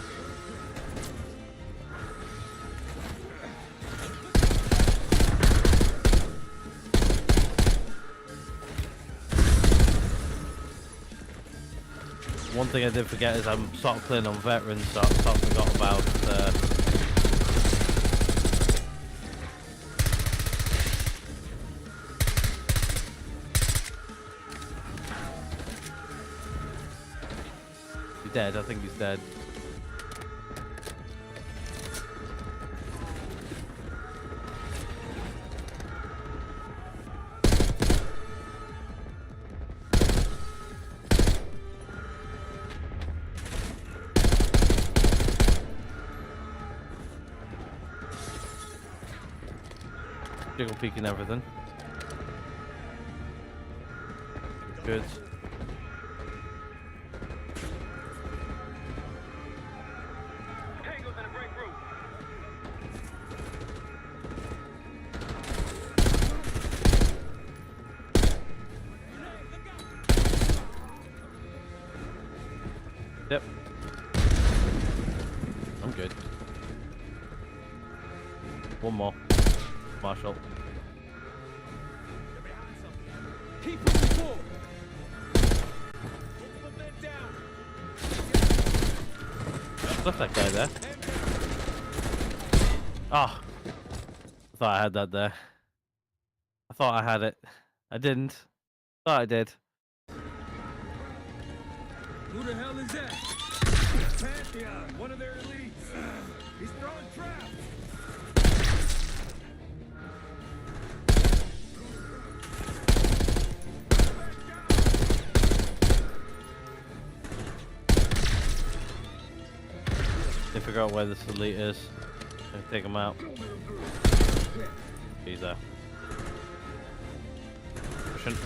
One thing I did forget is I'm sort of playing on veterans, so I sort of forgot about he's dead, I think he's dead. Jiggle peek and everything. Good. Tango's in the break room. Yep. I'm good. One more. Marshall. Keep moving forward. Left that guy there. Ah. I thought I had that there. I thought I had it. I didn't. Thought I did. Who the hell is that? Pantheon, one of their elites. He's throwing traps. They figure out where this elite is. And take him out. He's there. Pushing.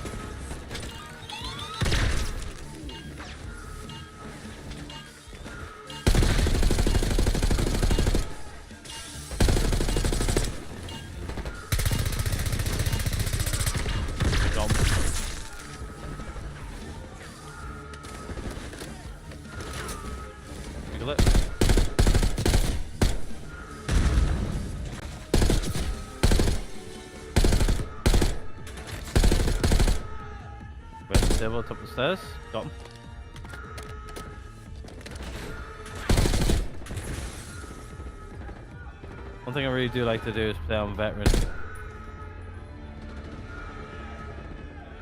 Up the stairs. Got him. One thing I really do like to do is play on veteran.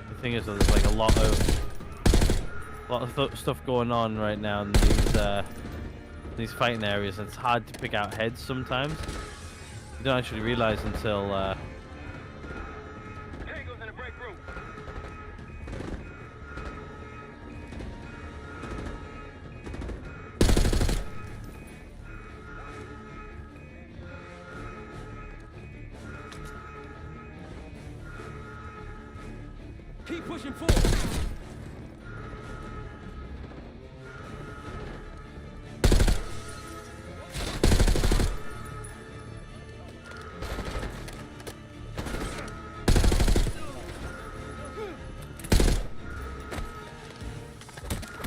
The thing is that there's like a lot of stuff going on right now in these fighting areas, and it's hard to pick out heads sometimes. You don't actually realize until Keep pushing forward.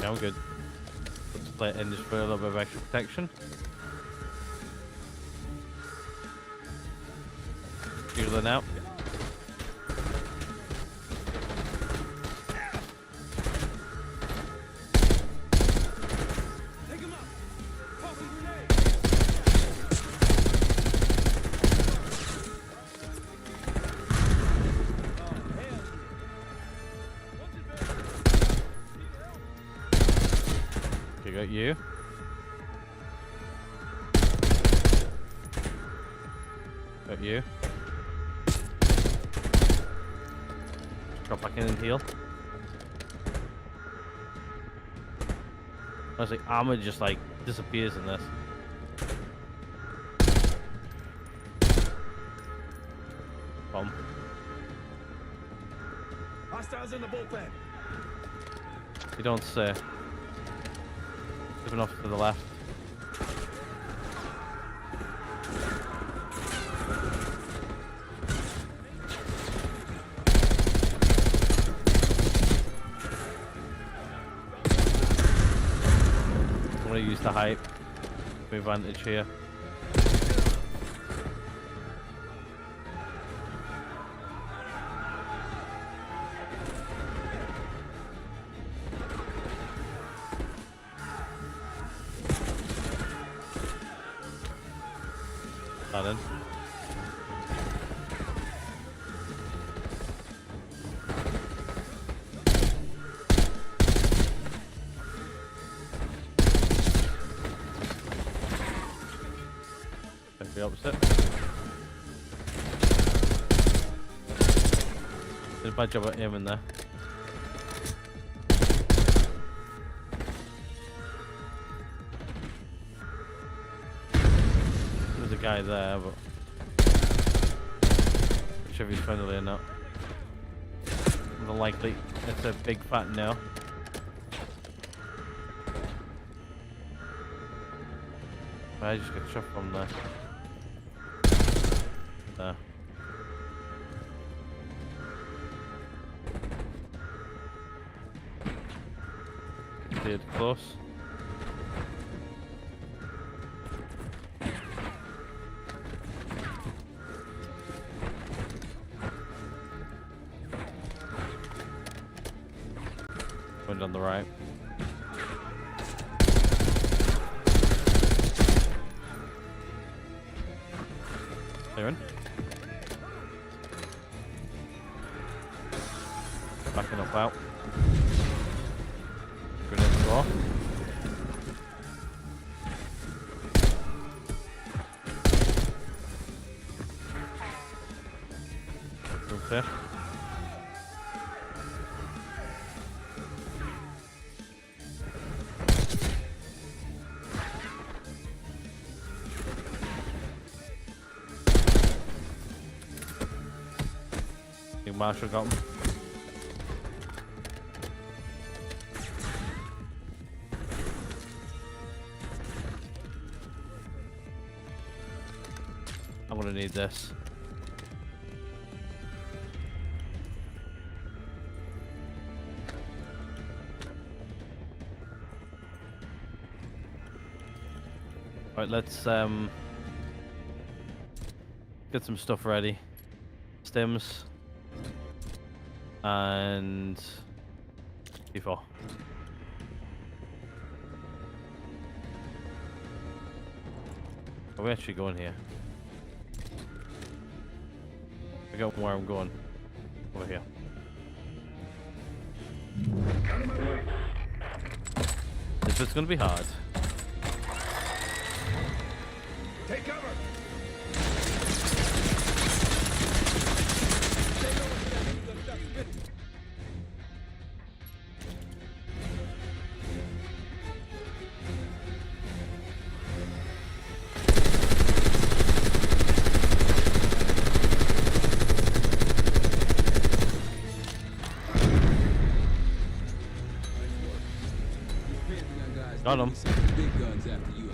yeah, I'm good. Let's play it in just for a little bit of extra protection. Healing out. Got you. Got you. Drop back in and heal. Honestly, armor just like disappears in this. Bomb. Hostiles in the bullpen. You don't say. Moving off to the left. I'm gonna use the hype. Move advantage here. That in. Take the opposite. Did a bad job at aiming there. There's a guy there, but sure if he's friendly or not. More likely, it's a big fat no. I just got shot from there. There. Did close. Going on the right. Clearing. Backing up out. Grenade floor. Room clear. Marshall got him. I'm gonna need this. Right, let's get some stuff ready. Stims. And C4. Are we actually going here? I got where I'm going. Over here. This is gonna be hard. Take cover! Got him. Big guns after you.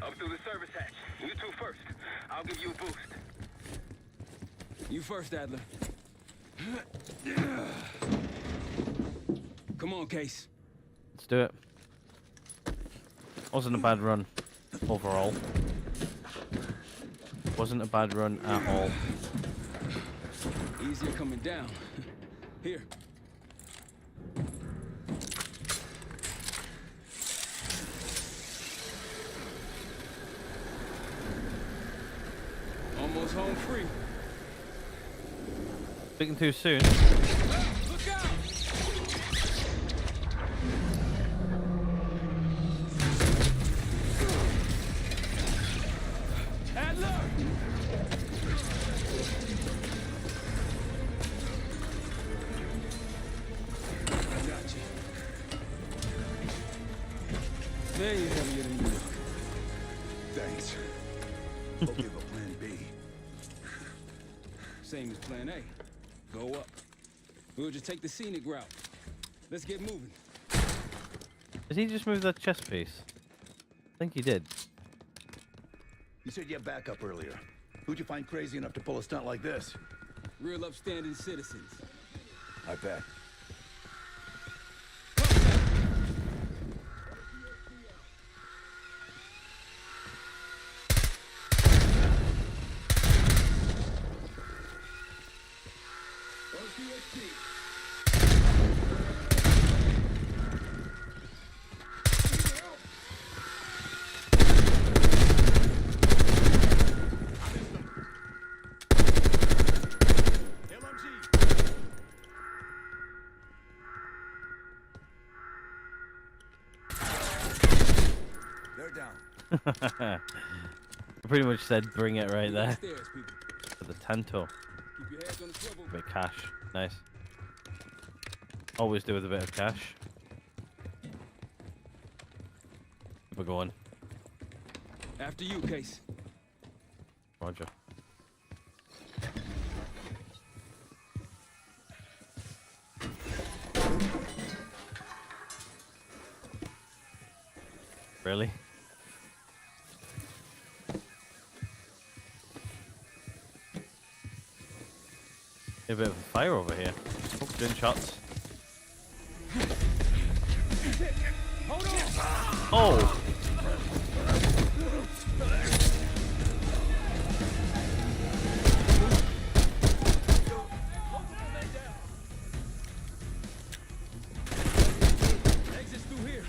Up through the service hatch. You two first. I'll give you a boost. You first, Adler. Come on, Case. Let's do it. Wasn't a bad run overall. Wasn't a bad run at all. Easier coming down. Here. Almost home free. Speaking too soon. Look out! Adler! Gotcha. There you have your New York. Thanks. Hope you have a plan B. Same as plan A. Go up. We'll just take the scenic route. Let's get moving. Did he just move that chest piece? I think he did. You said you had backup earlier. Who'd you find crazy enough to pull a stunt like this? Real upstanding citizens. I bet. I pretty much said bring it right there. Stairs, people. For the Tanto. Keep your heads on the swivel. A bit of cash. Nice. Always do with a bit of cash. Keep it going. After you, Case. Roger. Really? A bit of a fire over here. Oh, doing shots. Oh! Exit's through here.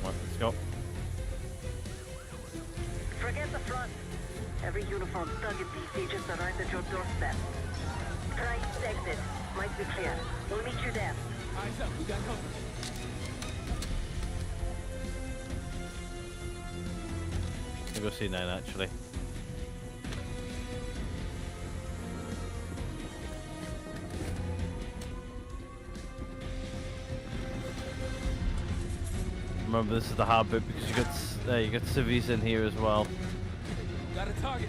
Come on, let's go. Forget the front. Every uniform thug in DC just arrived at your doorstep. Try east exit. Might be clear. We'll meet you there. Eyes up, we got company. I'll go C9 actually. Remember, this is the hard bit because you got civvies in here as well. Got a target.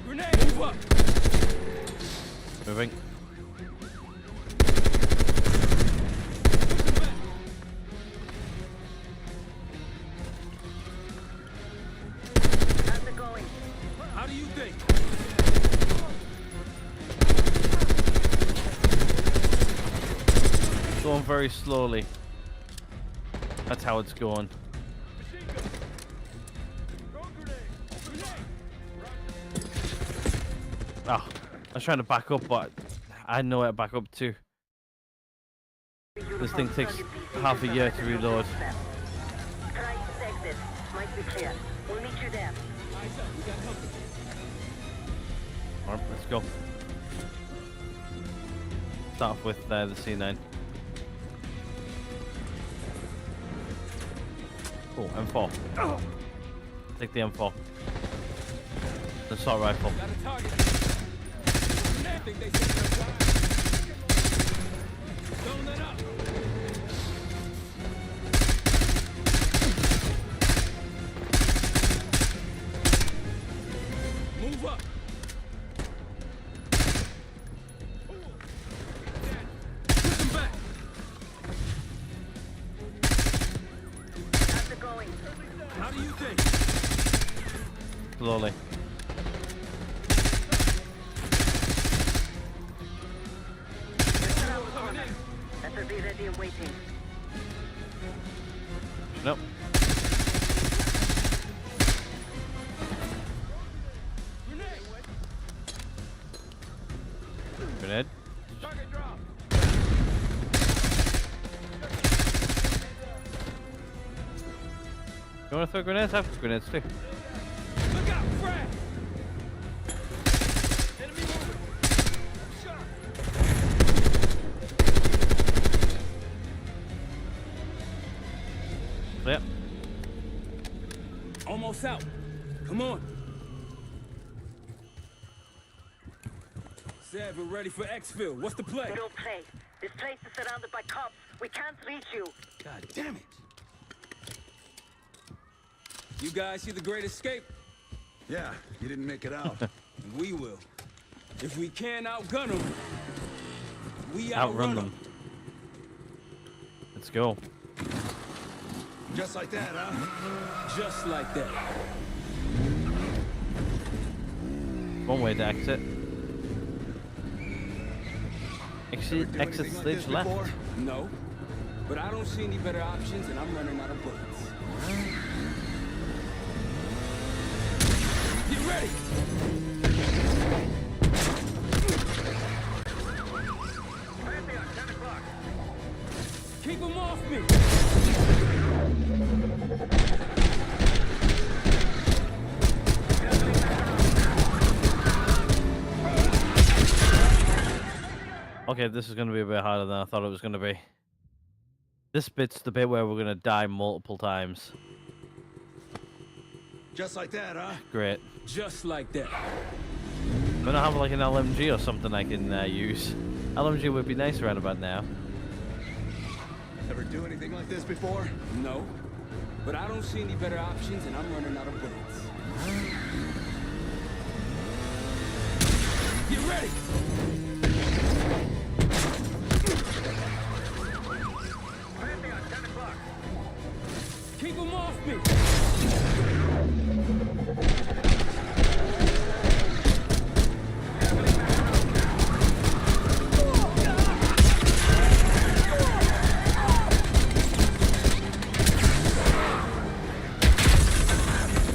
Grenade, move up. Moving. How's it going? How do you think? Going very slowly. That's how it's going. Oh, I was trying to back up, but I know where to back up to. This thing takes half a year to reload. Try east exit. Might be clear. We'll meet you there. Eyes up, we got company. Alright, let's go. Start off with the C9. Oh, M4. Take the M4. The assault rifle. Got a target. I think they said no time. Don't let up. Move up. Push him back. How's it going? How do you think? Slowly. Just around the corner. SRB ready and waiting. Nope. Grenade. Target drop. You want to throw grenades? I have grenades too. Look out, Fred! Enemy moving. Shot. Yep. Almost out. Come on. Said we're ready for exfil. What's the play? No play. This place is surrounded by cops. We can't reach you. God damn it. You guys see the Great Escape? Yeah, you didn't make it out. We will. If we can't outgun them, we Outrun outrun them. Let's go. Just like that, huh? Just like that. One way to exit. Exit Do anything like stage this left. before? No. But I don't see any better options, and I'm running out of bullets. Get ready! Keep them off me! Okay, this is going to be a bit harder than I thought it was going to be. This bit's the bit where we're going to die multiple times. Just like that, huh? Great. Just like that. I'm going to have like an LMG or something I can use. LMG would be nice around about now. Ever do anything like this before? No. But I don't see any better options, and I'm running out of bullets. Get ready! Keep him off me!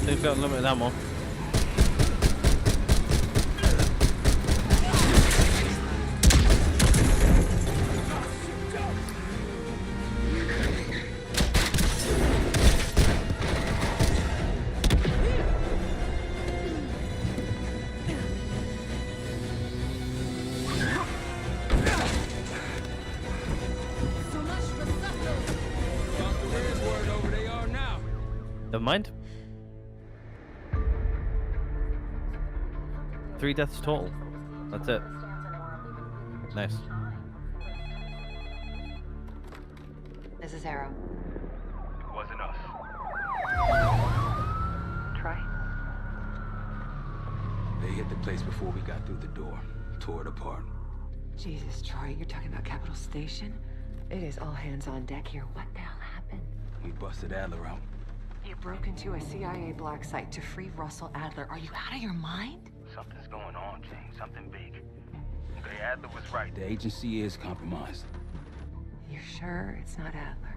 They've got limited ammo. Never mind. 3 deaths total. That's it. Nice. This is Arrow. Wasn't us. Troy? They hit the place before we got through the door. Tore it apart. Jesus, Troy, you're talking about Capital Station? It is all hands on deck here. What the hell happened? We busted Adler out. You broke into a CIA black site to free Russell Adler. Are you out of your mind? Something's going on, James. Something big. Okay, Adler was right. The agency is compromised. You're sure it's not Adler?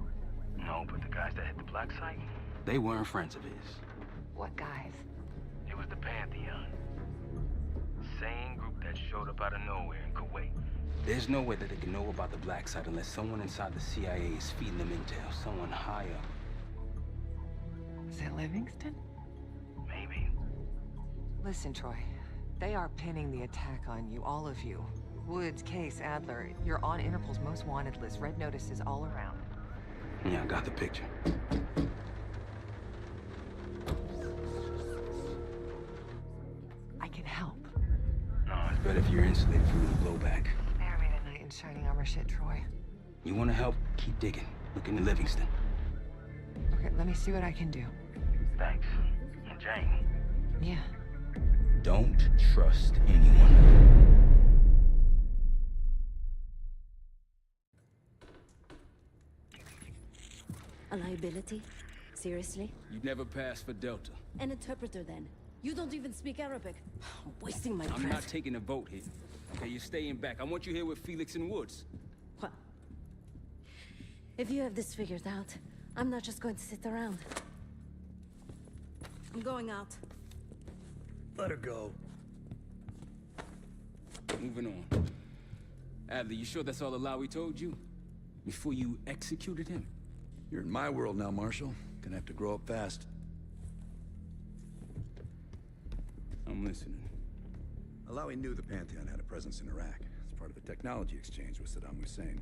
No, but the guys that hit the black site? They weren't friends of his. What guys? It was the Pantheon. Same group that showed up out of nowhere in Kuwait. There's no way that they can know about the black site unless someone inside the CIA is feeding them intel. Someone high up. Is it Livingston? Maybe. Listen, Troy. They are pinning the attack on you, all of you. Woods, Case, Adler. You're on Interpol's most wanted list. Red notices all around. Yeah, I got the picture. I can help. No, it's better if you're insulated from the blowback. Spare me tonight in shining armor shit, Troy. You want to help? Keep digging. Look into Livingston. Okay, let me see what I can do. Thanks. And Jane. Yeah. Don't trust anyone. A liability? Seriously? You never passed for Delta. An interpreter then? You don't even speak Arabic. I'm wasting my breath. I'm not taking a vote here. Okay, you're staying back. I want you here with Felix and Woods. Well, if you have this figured out, I'm not just going to sit around. I'm going out. Let her go. Moving on. Adler, you sure that's all Alawi told you? Before you executed him? You're in my world now, Marshal. Gonna have to grow up fast. I'm listening. Alawi knew the Pantheon had a presence in Iraq. It's part of the technology exchange with Saddam Hussein.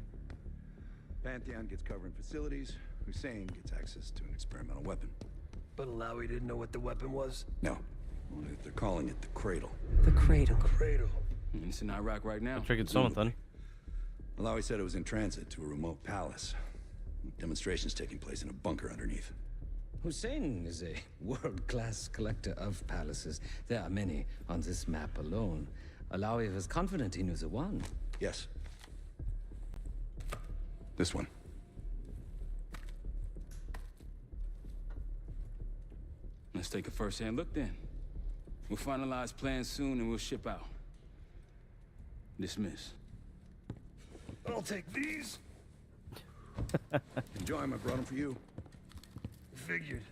Pantheon gets cover-in facilities. Hussein gets access to an experimental weapon. But Alawi didn't know what the weapon was? No. Only that they're calling it the Cradle. The Cradle. Cradle. It's in Iraq right now. I triggered something. Alawi said it was in transit to a remote palace. Demonstrations taking place in a bunker underneath. Hussein is a world-class collector of palaces. There are many on this map alone. Alawi was confident he knew the one. Yes. This one. Let's take a first-hand look then. We'll finalize plans soon and we'll ship out. Dismiss. I'll take these. Enjoy them. I brought them for you. Figured.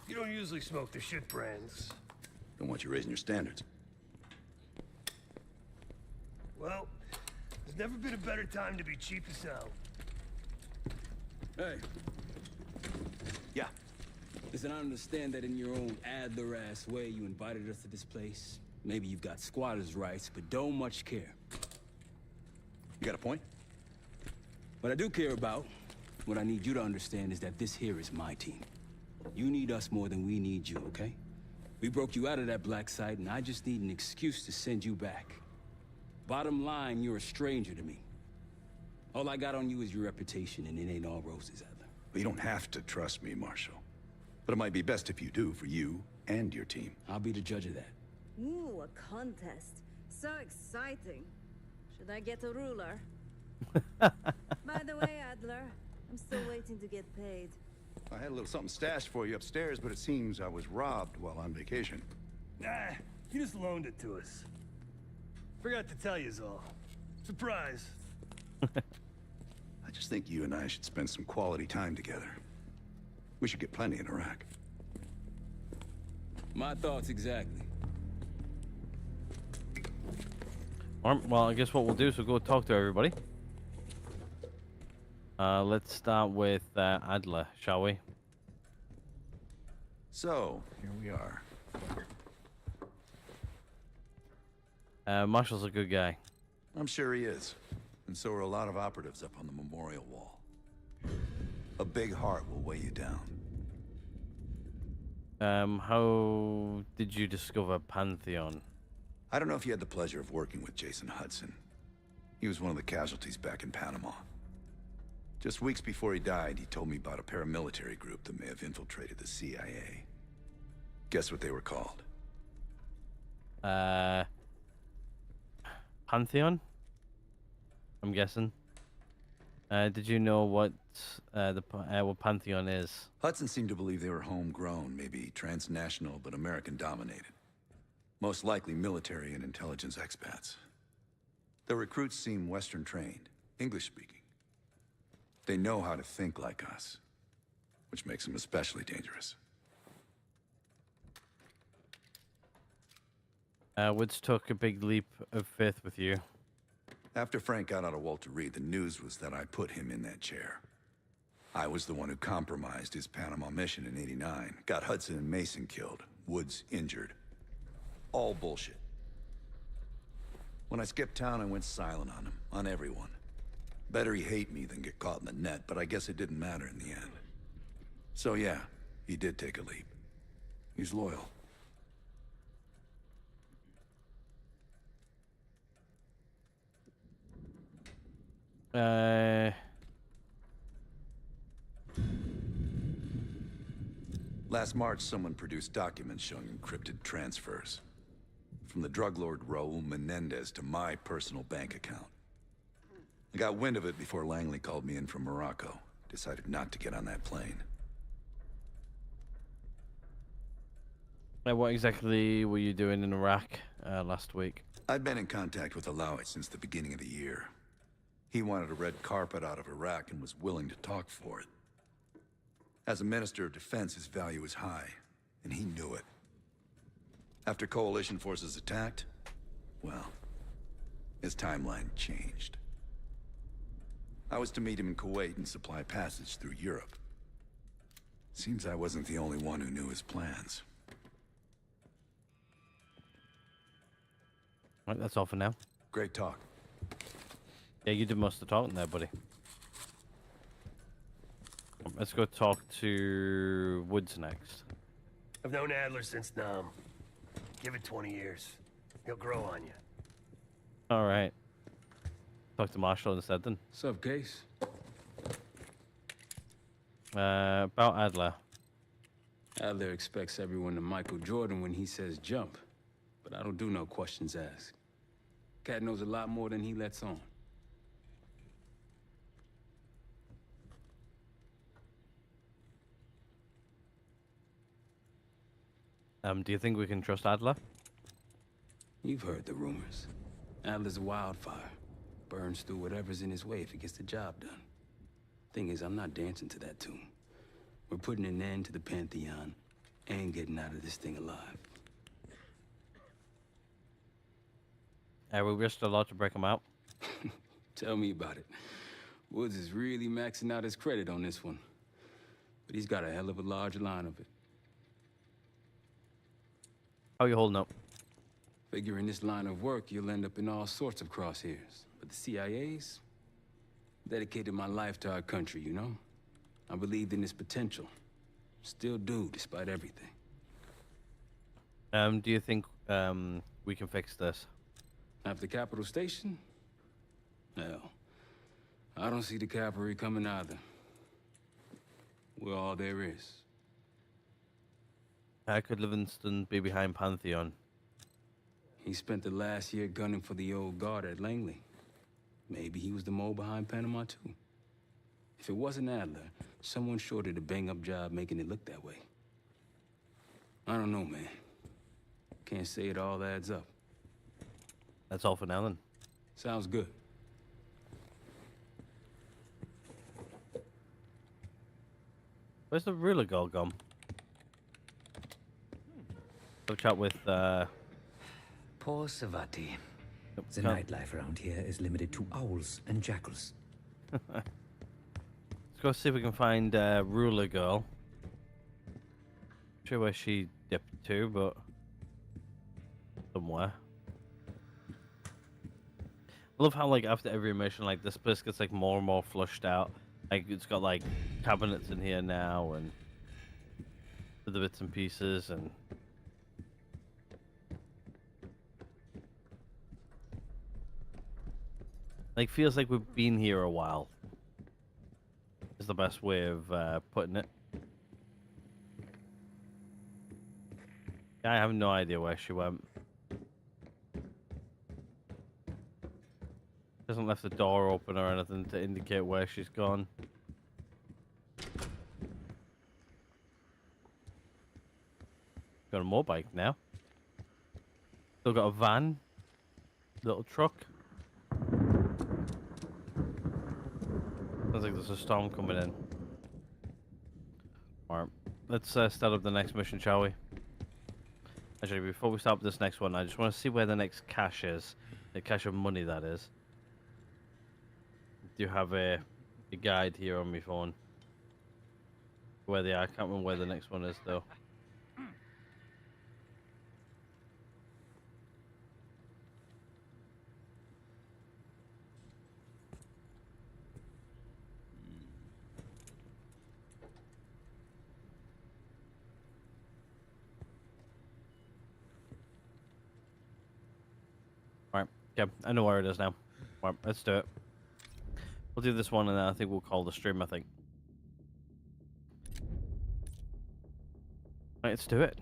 You don't usually smoke the shit brands. Don't want you raising your standards. Well, there's never been a better time to be cheap as hell. Hey. Yeah. Listen, I understand that in your own Adler-ass way you invited us to this place. Maybe you've got squatters' rights, but don't much care. You got a point? What I do care about, what I need you to understand is that this here is my team. You need us more than we need you, okay? We broke you out of that black site, and I just need an excuse to send you back. Bottom line, you're a stranger to me. All I got on you is your reputation, and it ain't all roses, Adler. But you don't have to trust me, Marshal. But it might be best if you do, for you and your team. I'll be the judge of that. Ooh, a contest. So exciting. Should I get a ruler? By the way, Adler, I'm still waiting to get paid. I had a little something stashed for you upstairs, but it seems I was robbed while on vacation. Nah, you just loaned it to us. Forgot to tell yous all. Surprise. I just think you and I should spend some quality time together. We should get plenty in Iraq. My thoughts exactly. Alright, well, I guess what we'll do is we'll go talk to everybody. Let's start with Adler, shall we? So, here we are. Marshall's a good guy. I'm sure he is. And so are a lot of operatives up on the memorial wall. A big heart will weigh you down. How did you discover Pantheon? I don't know if you had the pleasure of working with Jason Hudson. He was one of the casualties back in Panama. Just weeks before he died, he told me about a paramilitary group that may have infiltrated the CIA. Guess what they were called? Pantheon? I'm guessing. Did you know what what Pantheon is? Hudson seemed to believe they were homegrown, maybe transnational, but American-dominated. Most likely military and intelligence expats. The recruits seem Western-trained, English-speaking. They know how to think like us, which makes them especially dangerous. Woods took a big leap of faith with you. After Frank got out of Walter Reed, the news was that I put him in that chair. I was the one who compromised his Panama mission in '89, got Hudson and Mason killed, Woods injured. All bullshit. When I skipped town, I went silent on him, on everyone. Better he hate me than get caught in the net, but I guess it didn't matter in the end. So yeah, he did take a leap. He's loyal. Last March, someone produced documents showing encrypted transfers. From the drug lord Raul Menendez to my personal bank account. I got wind of it before Langley called me in from Morocco. Decided not to get on that plane. What exactly were you doing in Iraq last week? I'd been in contact with Alawi since the beginning of the year. He wanted a red carpet out of Iraq and was willing to talk for it. As a Minister of Defense, his value is high, and he knew it. After coalition forces attacked, well, his timeline changed. I was to meet him in Kuwait and supply passage through Europe. Seems I wasn't the only one who knew his plans. Right, that's all for now. Great talk. Yeah, you did most of the talking there, buddy. Let's go talk to Woods next. I've known Adler since Nam. Give it 20 years. He'll grow on you. All right. Talk to Marshall instead then. Sup, Case? About Adler. Adler expects everyone to Michael Jordan when he says jump. But I don't do no questions asked. Cat knows a lot more than he lets on. Do you think we can trust Adler? You've heard the rumors. Adler's a wildfire. Burns through whatever's in his way if he gets the job done. Thing is, I'm not dancing to that tune. We're putting an end to the Pantheon and getting out of this thing alive. We risked a lot to break him out. Tell me about it. Woods is really maxing out his credit on this one. But he's got a hell of a large line of it. How are you holding up? Figure in this line of work, you'll end up in all sorts of crosshairs. But But the CIA's dedicated my life to our country, you know? I believed in its potential. Still do, despite everything. Do you think we can fix this? After Capital Station? No. I don't see the cavalry coming either. We're all there is. How could Livingston be behind Pantheon? He spent the last year gunning for the old guard at Langley. Maybe he was the mole behind Panama, too. If it wasn't Adler, someone sure did a bang-up job making it look that way. I don't know, man. Can't say it all adds up. That's all for now, then. Sounds good. Where's the ruler girl gone? Have a chat with, Poor Savati. The can't- nightlife around here is limited to owls and jackals. Let's go see if we can find ruler girl. Not sure where she dipped to, but somewhere. I love how, like, after every mission, like, this place gets, like, more and more flushed out. Like, it's got, like, cabinets in here now, and other bits and pieces, and... like, feels like we've been here a while. Is the best way of putting it. I have no idea where she went. Hasn't left the door open or anything to indicate where she's gone. Got a motorbike now. Still got a van. Little truck. Sounds like there's a storm coming in. Alright, let's start up the next mission, shall we? Actually, before we start this next one, I just want to see where the next cache is. The cache of money, that is. Do you have a guide here on my phone? Where they are. I can't remember where the next one is, though. Alright, yeah, I know where it is now. Alright, let's do it. We'll do this one and then I think we'll call the stream, I think. Alright, let's do it.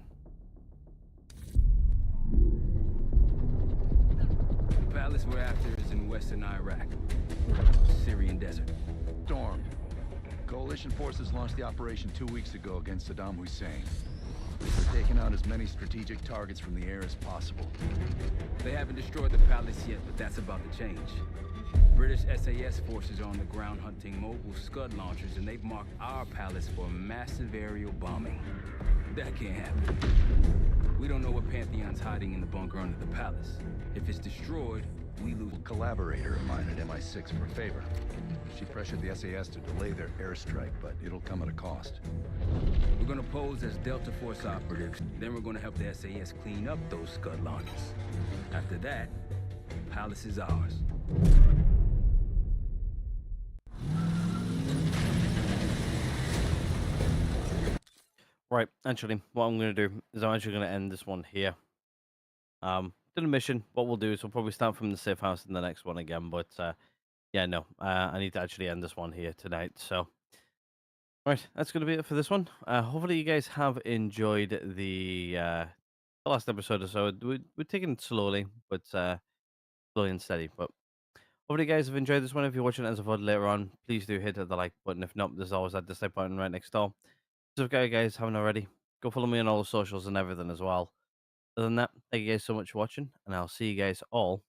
The palace we're after is in western Iraq. Syrian desert. Storm. Coalition forces launched the operation 2 weeks ago against Saddam Hussein. They're taking out as many strategic targets from the air as possible. They haven't destroyed the palace yet, but that's about to change. British SAS forces are on the ground hunting mobile Scud launchers, and they've marked our palace for massive aerial bombing. That can't happen. We don't know what Pantheon's hiding in the bunker under the palace. If it's destroyed, we lose. A collaborator of mine at MI6 for a favor. She pressured the SAS to delay their airstrike, but it'll come at a cost. We're gonna pose as Delta Force operatives. Then we're gonna help the SAS clean up those Scud launchers. After that, the palace is ours. Right, actually, what I'm going to do is I'm actually going to end this one here. Did a mission. What we'll do is we'll probably start from the safe house in the next one again, but yeah, no, I need to actually end this one here tonight. So, right, that's going to be it for this one. Hopefully, you guys have enjoyed the last episode or so. We're taking it slowly, but slowly and steady. But hopefully, you guys have enjoyed this one. If you're watching it as a VOD later on, please do hit the like button. If not, there's always that dislike button right next door. So if you guys haven't already, go follow me on all the socials and everything as well. Other than that, thank you guys so much for watching, and I'll see you guys all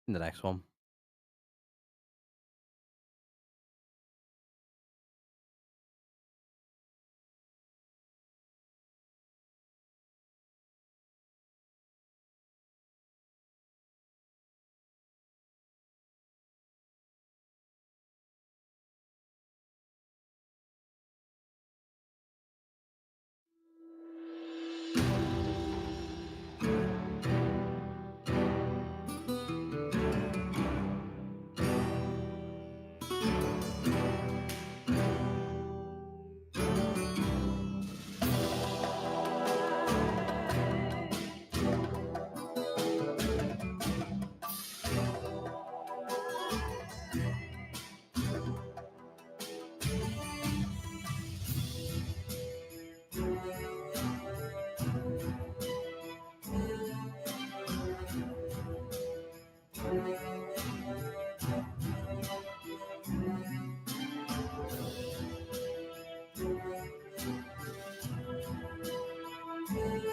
in the next one.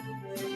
Bye.